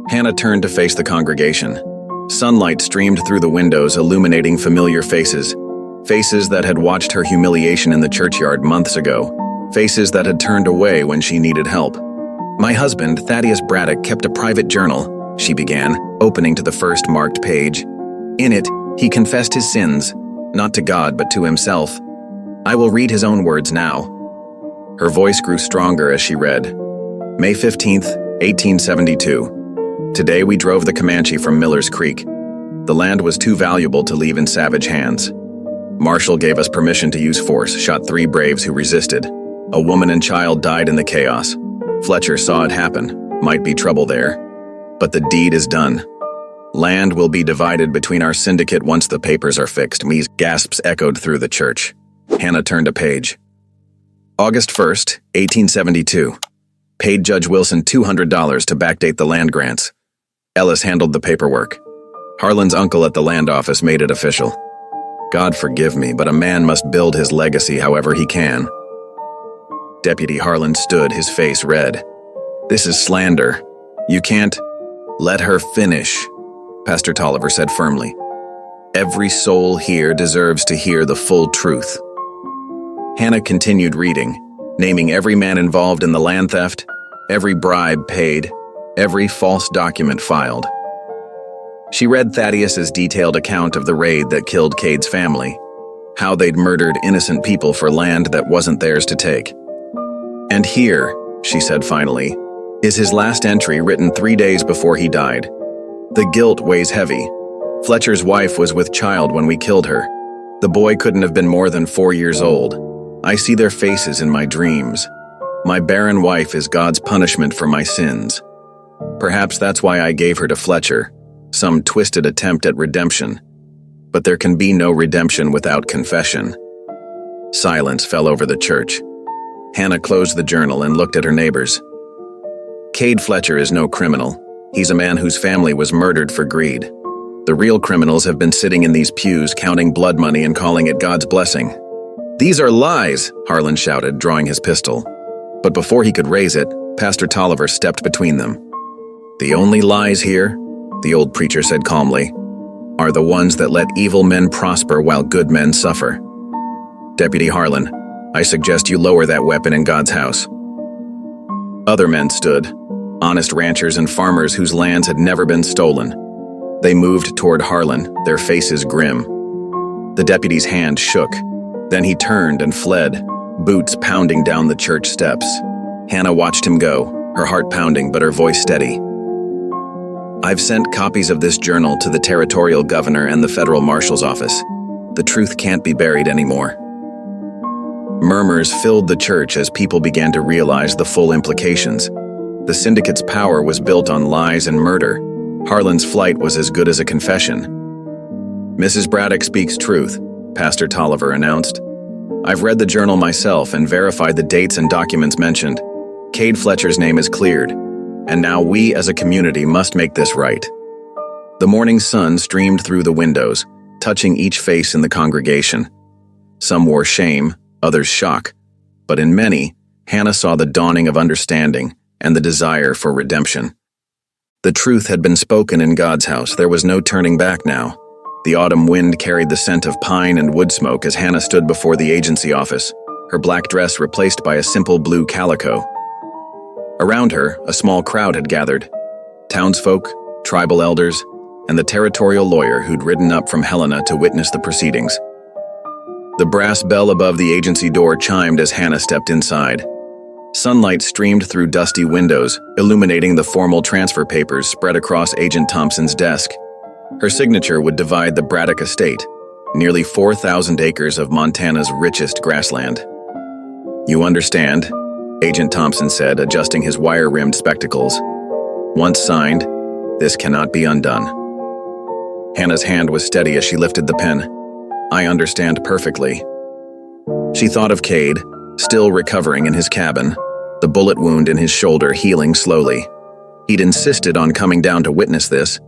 Hannah turned to face the congregation. Sunlight streamed through the windows, illuminating familiar faces. Faces that had watched her humiliation in the churchyard months ago. Faces that had turned away when she needed help. "My husband, Thaddeus Braddock, kept a private journal," she began, opening to the first marked page. "In it, he confessed his sins, not to God but to himself. I will read his own words now." Her voice grew stronger as she read. May 15th, 1872. Today we drove the Comanche from Miller's Creek. The land was too valuable to leave in savage hands. Marshall gave us permission to use force, shot 3 braves who resisted. A woman and child died in the chaos. Fletcher saw it happen. Might be trouble there. But the deed is done. Land will be divided between our syndicate once the papers are fixed. Me's gasps echoed through the church. Hannah turned a page. August 1st, 1872. Paid Judge Wilson $200 to backdate the land grants. Ellis handled the paperwork. Harlan's uncle at the land office made it official. God forgive me, but a man must build his legacy however he can. Deputy Harlan stood, his face red. This is slander. You can't... Let her finish, Pastor Tolliver said firmly. Every soul here deserves to hear the full truth. Hannah continued reading, naming every man involved in the land theft, every bribe paid, every false document filed. She read Thaddeus's detailed account of the raid that killed Cade's family, how they'd murdered innocent people for land that wasn't theirs to take. And here, she said finally, is his last entry written 3 days before he died. The guilt weighs heavy. Fletcher's wife was with child when we killed her. The boy couldn't have been more than 4 years old. I see their faces in my dreams. My barren wife is God's punishment for my sins. Perhaps that's why I gave her to Fletcher, some twisted attempt at redemption. But there can be no redemption without confession. Silence fell over the church. Hannah closed the journal and looked at her neighbors. Cade Fletcher is no criminal. He's a man whose family was murdered for greed. The real criminals have been sitting in these pews counting blood money and calling it God's blessing. These are lies, Harlan shouted, drawing his pistol. But before he could raise it, Pastor Tolliver stepped between them. The only lies here, the old preacher said calmly, are the ones that let evil men prosper while good men suffer. Deputy Harlan, I suggest you lower that weapon in God's house. Other men stood, honest ranchers and farmers whose lands had never been stolen. They moved toward Harlan, their faces grim. The deputy's hand shook. Then he turned and fled, boots pounding down the church steps. Hannah watched him go, her heart pounding but her voice steady. I've sent copies of this journal to the territorial governor and the federal marshal's office. The truth can't be buried anymore. Murmurs filled the church as people began to realize the full implications. The syndicate's power was built on lies and murder. Harlan's flight was as good as a confession. Mrs. Braddock speaks truth, Pastor Tolliver announced. I've read the journal myself and verified the dates and documents mentioned. Cade Fletcher's name is cleared, and now we as a community must make this right. The morning sun streamed through the windows, touching each face in the congregation. Some wore shame, others shock, but in many, Hannah saw the dawning of understanding and the desire for redemption. The truth had been spoken in God's house. There was no turning back now. The autumn wind carried the scent of pine and wood smoke as Hannah stood before the agency office, her black dress replaced by a simple blue calico. Around her, a small crowd had gathered. Townsfolk, tribal elders, and the territorial lawyer who'd ridden up from Helena to witness the proceedings. The brass bell above the agency door chimed as Hannah stepped inside. Sunlight streamed through dusty windows, illuminating the formal transfer papers spread across Agent Thompson's desk. Her signature would divide the Braddock estate, nearly 4,000 acres of Montana's richest grassland. You understand, Agent Thompson said, adjusting his wire-rimmed spectacles. Once signed, this cannot be undone. Hannah's hand was steady as she lifted the pen. I understand perfectly. She thought of Cade, still recovering in his cabin, the bullet wound in his shoulder healing slowly. He'd insisted on coming down to witness this,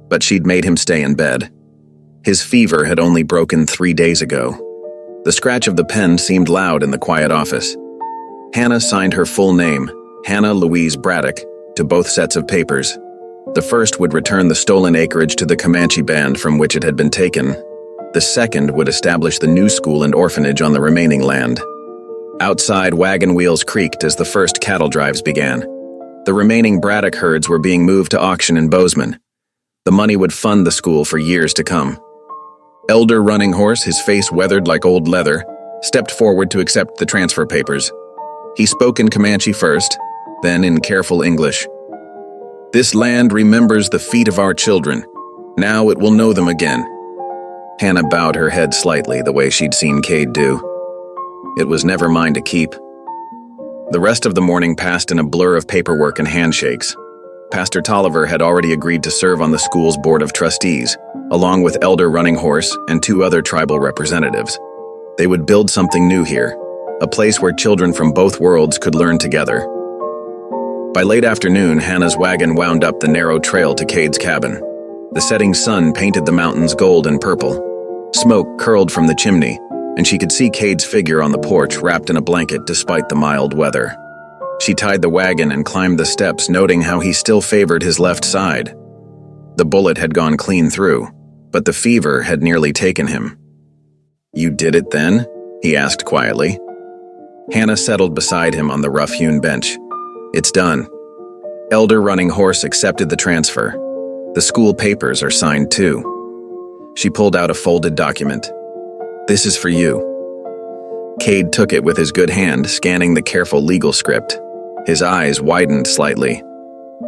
but she'd made him stay in bed. His fever had only broken 3 days ago. The scratch of the pen seemed loud in the quiet office. Hannah signed her full name, Hannah Louise Braddock, to both sets of papers. The first would return the stolen acreage to the Comanche band from which it had been taken. The second would establish the new school and orphanage on the remaining land. Outside, wagon wheels creaked as the first cattle drives began. The remaining Braddock herds were being moved to auction in Bozeman. The money would fund the school for years to come. Elder Running Horse, his face weathered like old leather, stepped forward to accept the transfer papers. He spoke in Comanche first, then in careful English. This land remembers the feet of our children. Now it will know them again. Hannah bowed her head slightly the way she'd seen Cade do. It was never mine to keep. The rest of the morning passed in a blur of paperwork and handshakes. Pastor Tolliver had already agreed to serve on the school's board of trustees, along with Elder Running Horse and 2 other tribal representatives. They would build something new here, a place where children from both worlds could learn together. By late afternoon, Hannah's wagon wound up the narrow trail to Cade's cabin. The setting sun painted the mountains gold and purple. Smoke curled from the chimney, and she could see Cade's figure on the porch wrapped in a blanket despite the mild weather. She tied the wagon and climbed the steps, noting how he still favored his left side. The bullet had gone clean through, but the fever had nearly taken him. "You did it then?" he asked quietly. Hannah settled beside him on the rough-hewn bench. "It's done. Elder Running Horse accepted the transfer. The school papers are signed too." She pulled out a folded document. "This is for you." Cade took it with his good hand, scanning the careful legal script. His eyes widened slightly.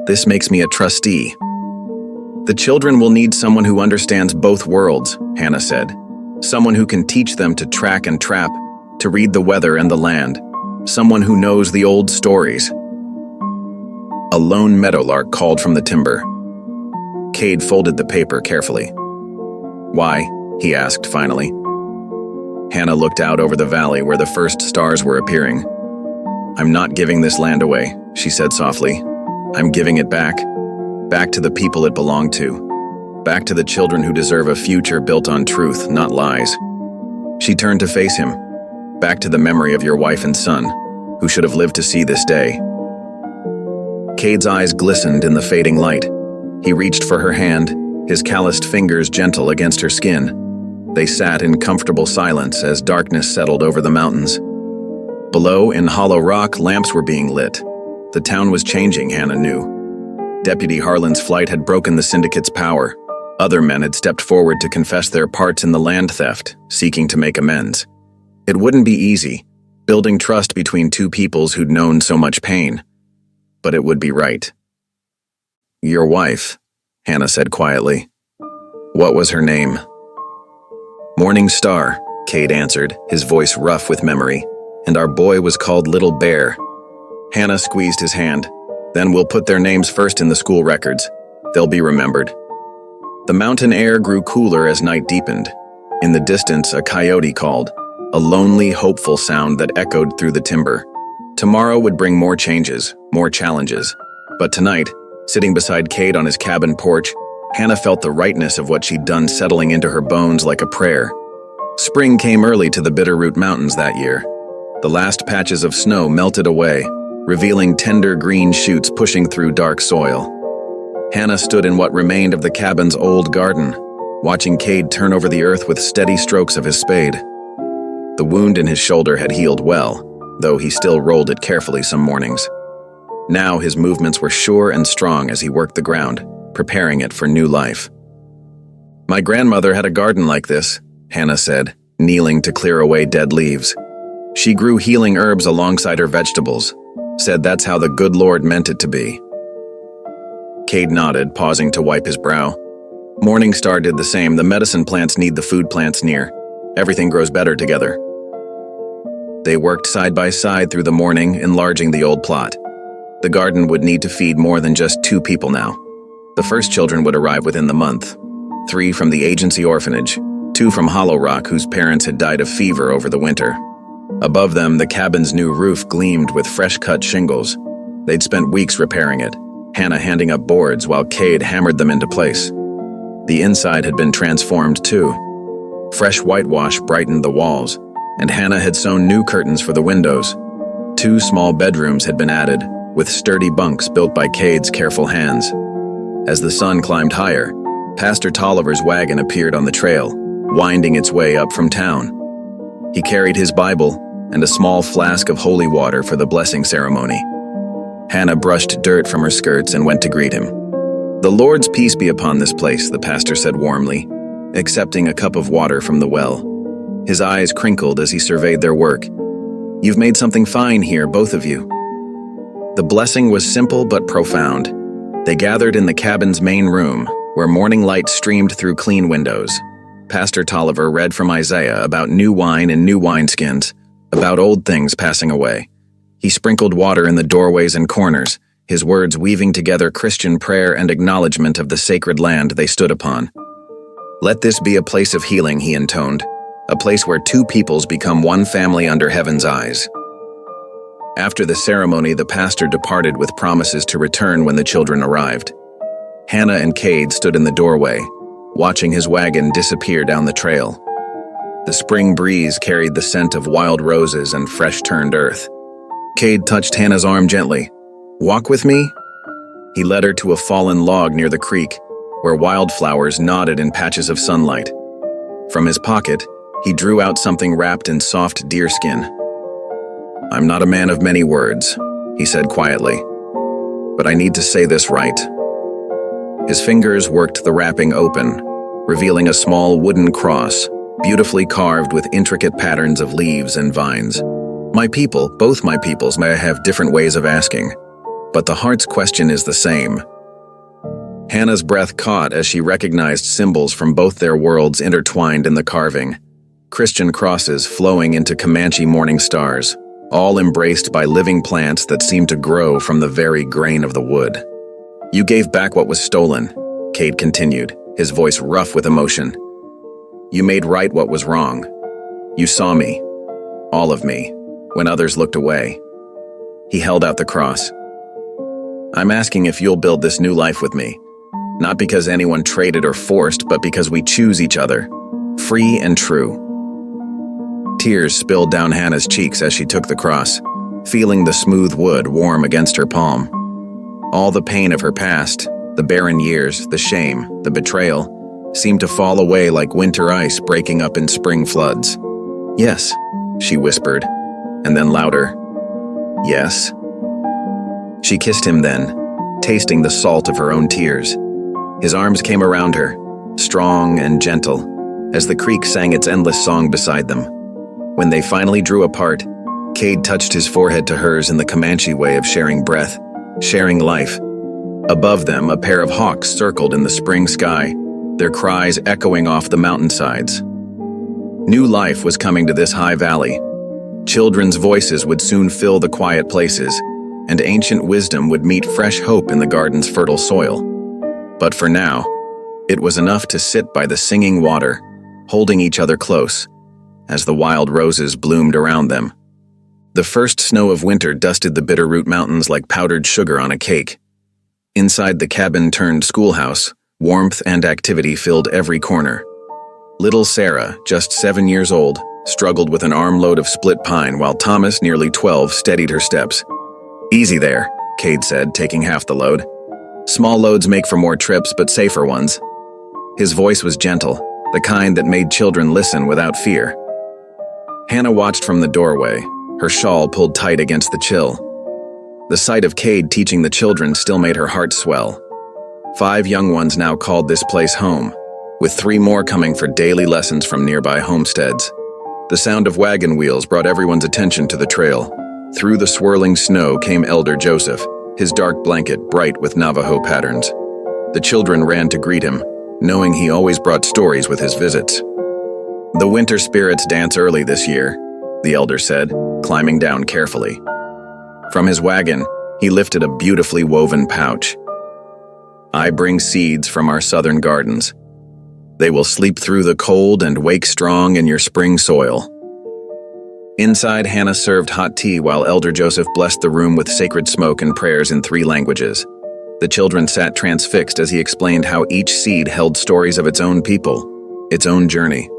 "This makes me a trustee." "The children will need someone who understands both worlds," Hannah said. "Someone who can teach them to track and trap, to read the weather and the land. Someone who knows the old stories." A lone meadowlark called from the timber. Cade folded the paper carefully. "Why?" he asked finally. Hannah looked out over the valley where the first stars were appearing. "I'm not giving this land away," she said softly. "I'm giving it back. Back to the people it belonged to. Back to the children who deserve a future built on truth, not lies." She turned to face him. "Back to the memory of your wife and son, who should have lived to see this day." Cade's eyes glistened in the fading light. He reached for her hand, his calloused fingers gentle against her skin. They sat in comfortable silence as darkness settled over the mountains. Below, in hollow rock, lamps were being lit. The town was changing, Hannah knew. Deputy Harlan's flight had broken the syndicate's power. Other men had stepped forward to confess their parts in the land theft, seeking to make amends. It wouldn't be easy, building trust between two peoples who'd known so much pain. But it would be right. "Your wife," Hannah said quietly. "What was her name?" "Morning Star," Cade answered, his voice rough with memory. "And our boy was called Little Bear." Hannah squeezed his hand. "Then we'll put their names first in the school records. They'll be remembered." The mountain air grew cooler as night deepened. In the distance, a coyote called, a lonely, hopeful sound that echoed through the timber. Tomorrow would bring more changes, more challenges. But tonight, sitting beside Cade on his cabin porch, Hannah felt the rightness of what she'd done settling into her bones like a prayer. Spring came early to the Bitterroot Mountains that year. The last patches of snow melted away, revealing tender green shoots pushing through dark soil. Hannah stood in what remained of the cabin's old garden, watching Cade turn over the earth with steady strokes of his spade. The wound in his shoulder had healed well, though he still rolled it carefully some mornings. Now his movements were sure and strong as he worked the ground, preparing it for new life. "My grandmother had a garden like this," Hannah said, kneeling to clear away dead leaves. "She grew healing herbs alongside her vegetables, said that's how the good Lord meant it to be." Cade nodded, pausing to wipe his brow. Morning Star did the same. "The medicine plants need the food plants near. Everything grows better together." They worked side by side through the morning, enlarging the old plot. The garden would need to feed more than just 2 people now. The first children would arrive within the month. 3 from the agency orphanage, 2 from Hollow Rock whose parents had died of fever over the winter. Above them, the cabin's new roof gleamed with fresh-cut shingles. They'd spent weeks repairing it, Hannah handing up boards while Cade hammered them into place. The inside had been transformed too. Fresh whitewash brightened the walls, and Hannah had sewn new curtains for the windows. 2 small bedrooms had been added, with sturdy bunks built by Cade's careful hands. As the sun climbed higher, Pastor Tolliver's wagon appeared on the trail, winding its way up from town. He carried his Bible and a small flask of holy water for the blessing ceremony. Hannah brushed dirt from her skirts and went to greet him. "The Lord's peace be upon this place," the pastor said warmly, accepting a cup of water from the well. His eyes crinkled as he surveyed their work. "You've made something fine here, both of you." The blessing was simple but profound. They gathered in the cabin's main room, where morning light streamed through clean windows. Pastor Tolliver read from Isaiah about new wine and new wineskins, about old things passing away. He sprinkled water in the doorways and corners, his words weaving together Christian prayer and acknowledgement of the sacred land they stood upon. "Let this be a place of healing," he intoned, "a place where 2 peoples become one family under heaven's eyes." After the ceremony, the pastor departed with promises to return when the children arrived. Hannah and Cade stood in the doorway, watching his wagon disappear down the trail. The spring breeze carried the scent of wild roses and fresh-turned earth. Cade touched Hannah's arm gently. "Walk with me?" He led her to a fallen log near the creek, where wildflowers nodded in patches of sunlight. From his pocket, he drew out something wrapped in soft deerskin. "I'm not a man of many words," he said quietly, "but I need to say this right." His fingers worked the wrapping open, revealing a small wooden cross, beautifully carved with intricate patterns of leaves and vines. "My people, both my peoples, may have different ways of asking, but the heart's question is the same." Hannah's breath caught as she recognized symbols from both their worlds intertwined in the carving. Christian crosses flowing into Comanche morning stars, all embraced by living plants that seemed to grow from the very grain of the wood. "You gave back what was stolen," Cade continued, his voice rough with emotion. "You made right what was wrong. You saw me, all of me, when others looked away." He held out the cross. "I'm asking if you'll build this new life with me, not because anyone traded or forced, but because we choose each other, free and true." Tears spilled down Hannah's cheeks as she took the cross, feeling the smooth wood warm against her palm. All the pain of her past, the barren years, the shame, the betrayal, seemed to fall away like winter ice breaking up in spring floods. "Yes," she whispered, and then louder, "Yes." She kissed him then, tasting the salt of her own tears. His arms came around her, strong and gentle, as the creek sang its endless song beside them. When they finally drew apart, Cade touched his forehead to hers in the Comanche way of sharing breath, sharing life. Above them, a pair of hawks circled in the spring sky, their cries echoing off the mountainsides. New life was coming to this high valley. Children's voices would soon fill the quiet places, and ancient wisdom would meet fresh hope in the garden's fertile soil. But for now, it was enough to sit by the singing water, holding each other close, as the wild roses bloomed around them. The first snow of winter dusted the Bitterroot Mountains like powdered sugar on a cake. Inside the cabin-turned-schoolhouse, warmth and activity filled every corner. Little Sarah, just 7 years old, struggled with an armload of split pine while Thomas, nearly 12, steadied her steps. "Easy there," Cade said, taking half the load. "Small loads make for more trips, but safer ones." His voice was gentle, the kind that made children listen without fear. Hannah watched from the doorway, her shawl pulled tight against the chill. The sight of Cade teaching the children still made her heart swell. 5 young ones now called this place home, with 3 more coming for daily lessons from nearby homesteads. The sound of wagon wheels brought everyone's attention to the trail. Through the swirling snow came Elder Joseph, his dark blanket bright with Navajo patterns. The children ran to greet him, knowing he always brought stories with his visits. "The winter spirits dance early this year," the elder said, climbing down carefully. From his wagon, he lifted a beautifully woven pouch. "I bring seeds from our southern gardens. They will sleep through the cold and wake strong in your spring soil." Inside, Hannah served hot tea while Elder Joseph blessed the room with sacred smoke and prayers in 3 languages. The children sat transfixed as he explained how each seed held stories of its own people, its own journey.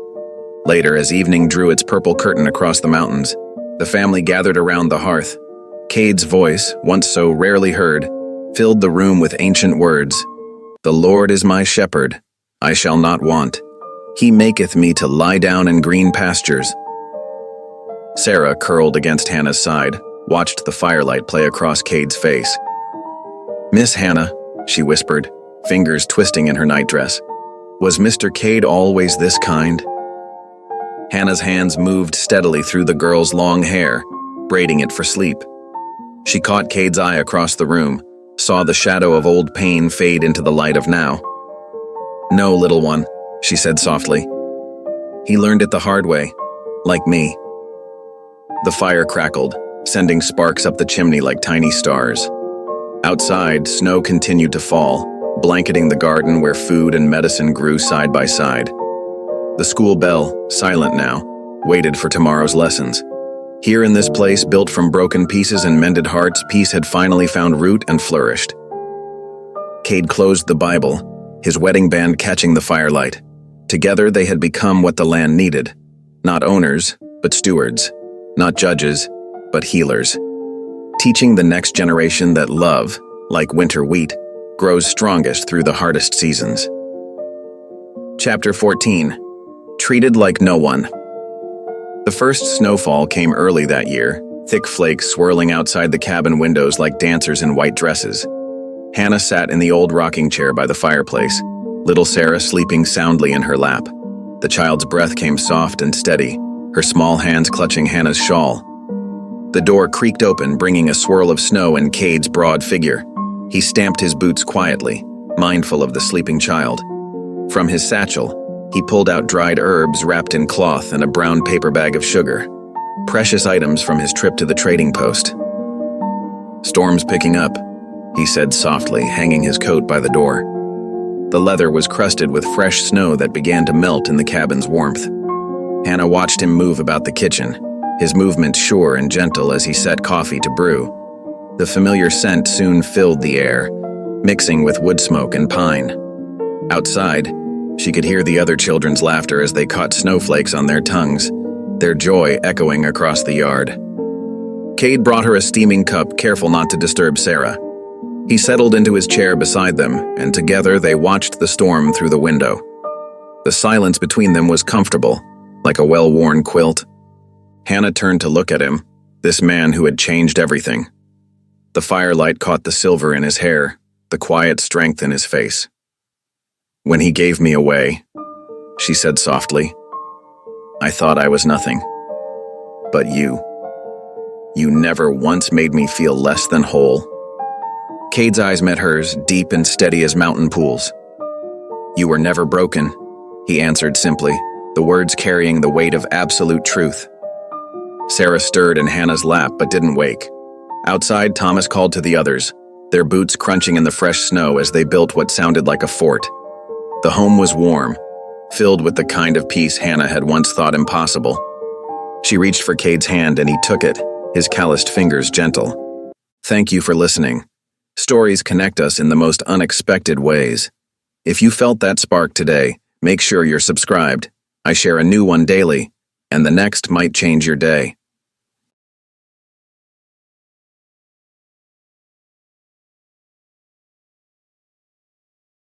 Later, as evening drew its purple curtain across the mountains, the family gathered around the hearth. Cade's voice, once so rarely heard, filled the room with ancient words. "The Lord is my shepherd, I shall not want. He maketh me to lie down in green pastures." Sarah, curled against Hannah's side, watched the firelight play across Cade's face. "Miss Hannah," she whispered, fingers twisting in her nightdress, "was Mr. Cade always this kind?" Hannah's hands moved steadily through the girl's long hair, braiding it for sleep. She caught Cade's eye across the room, saw the shadow of old pain fade into the light of now. "No, little one," she said softly. "He learned it the hard way, like me." The fire crackled, sending sparks up the chimney like tiny stars. Outside, snow continued to fall, blanketing the garden where food and medicine grew side by side. The school bell, silent now, waited for tomorrow's lessons. Here in this place, built from broken pieces and mended hearts, peace had finally found root and flourished. Cade closed the Bible, his wedding band catching the firelight. Together they had become what the land needed. Not owners, but stewards. Not judges, but healers. Teaching the next generation that love, like winter wheat, grows strongest through the hardest seasons. Chapter 14. Treated like no one. The first snowfall came early that year, thick flakes swirling outside the cabin windows like dancers in white dresses. Hannah sat in the old rocking chair by the fireplace, little Sarah sleeping soundly in her lap. The child's breath came soft and steady, her small hands clutching Hannah's shawl. The door creaked open, bringing a swirl of snow and Cade's broad figure. He stamped his boots quietly, mindful of the sleeping child. From his satchel, he pulled out dried herbs wrapped in cloth and a brown paper bag of sugar, precious items from his trip to the trading post. "Storm's picking up," he said softly, hanging his coat by the door. The leather was crusted with fresh snow that began to melt in the cabin's warmth. Hannah watched him move about the kitchen, his movement sure and gentle as he set coffee to brew. The familiar scent soon filled the air, mixing with wood smoke and pine. Outside, she could hear the other children's laughter as they caught snowflakes on their tongues, their joy echoing across the yard. Cade brought her a steaming cup, careful not to disturb Sarah. He settled into his chair beside them, and together they watched the storm through the window. The silence between them was comfortable, like a well-worn quilt. Hannah turned to look at him, this man who had changed everything. The firelight caught the silver in his hair, the quiet strength in his face. "When he gave me away," she said softly, "I thought I was nothing. But you never once made me feel less than whole." Cade's eyes met hers, deep and steady as mountain pools. "You were never broken," he answered simply, the words carrying the weight of absolute truth. Sarah stirred in Hannah's lap but didn't wake. Outside, Thomas called to the others, their boots crunching in the fresh snow as they built what sounded like a fort. The home was warm, filled with the kind of peace Hannah had once thought impossible. She reached for Cade's hand and he took it, his calloused fingers gentle. Thank you for listening. Stories connect us in the most unexpected ways. If you felt that spark today, make sure you're subscribed. I share a new one daily, and the next might change your day.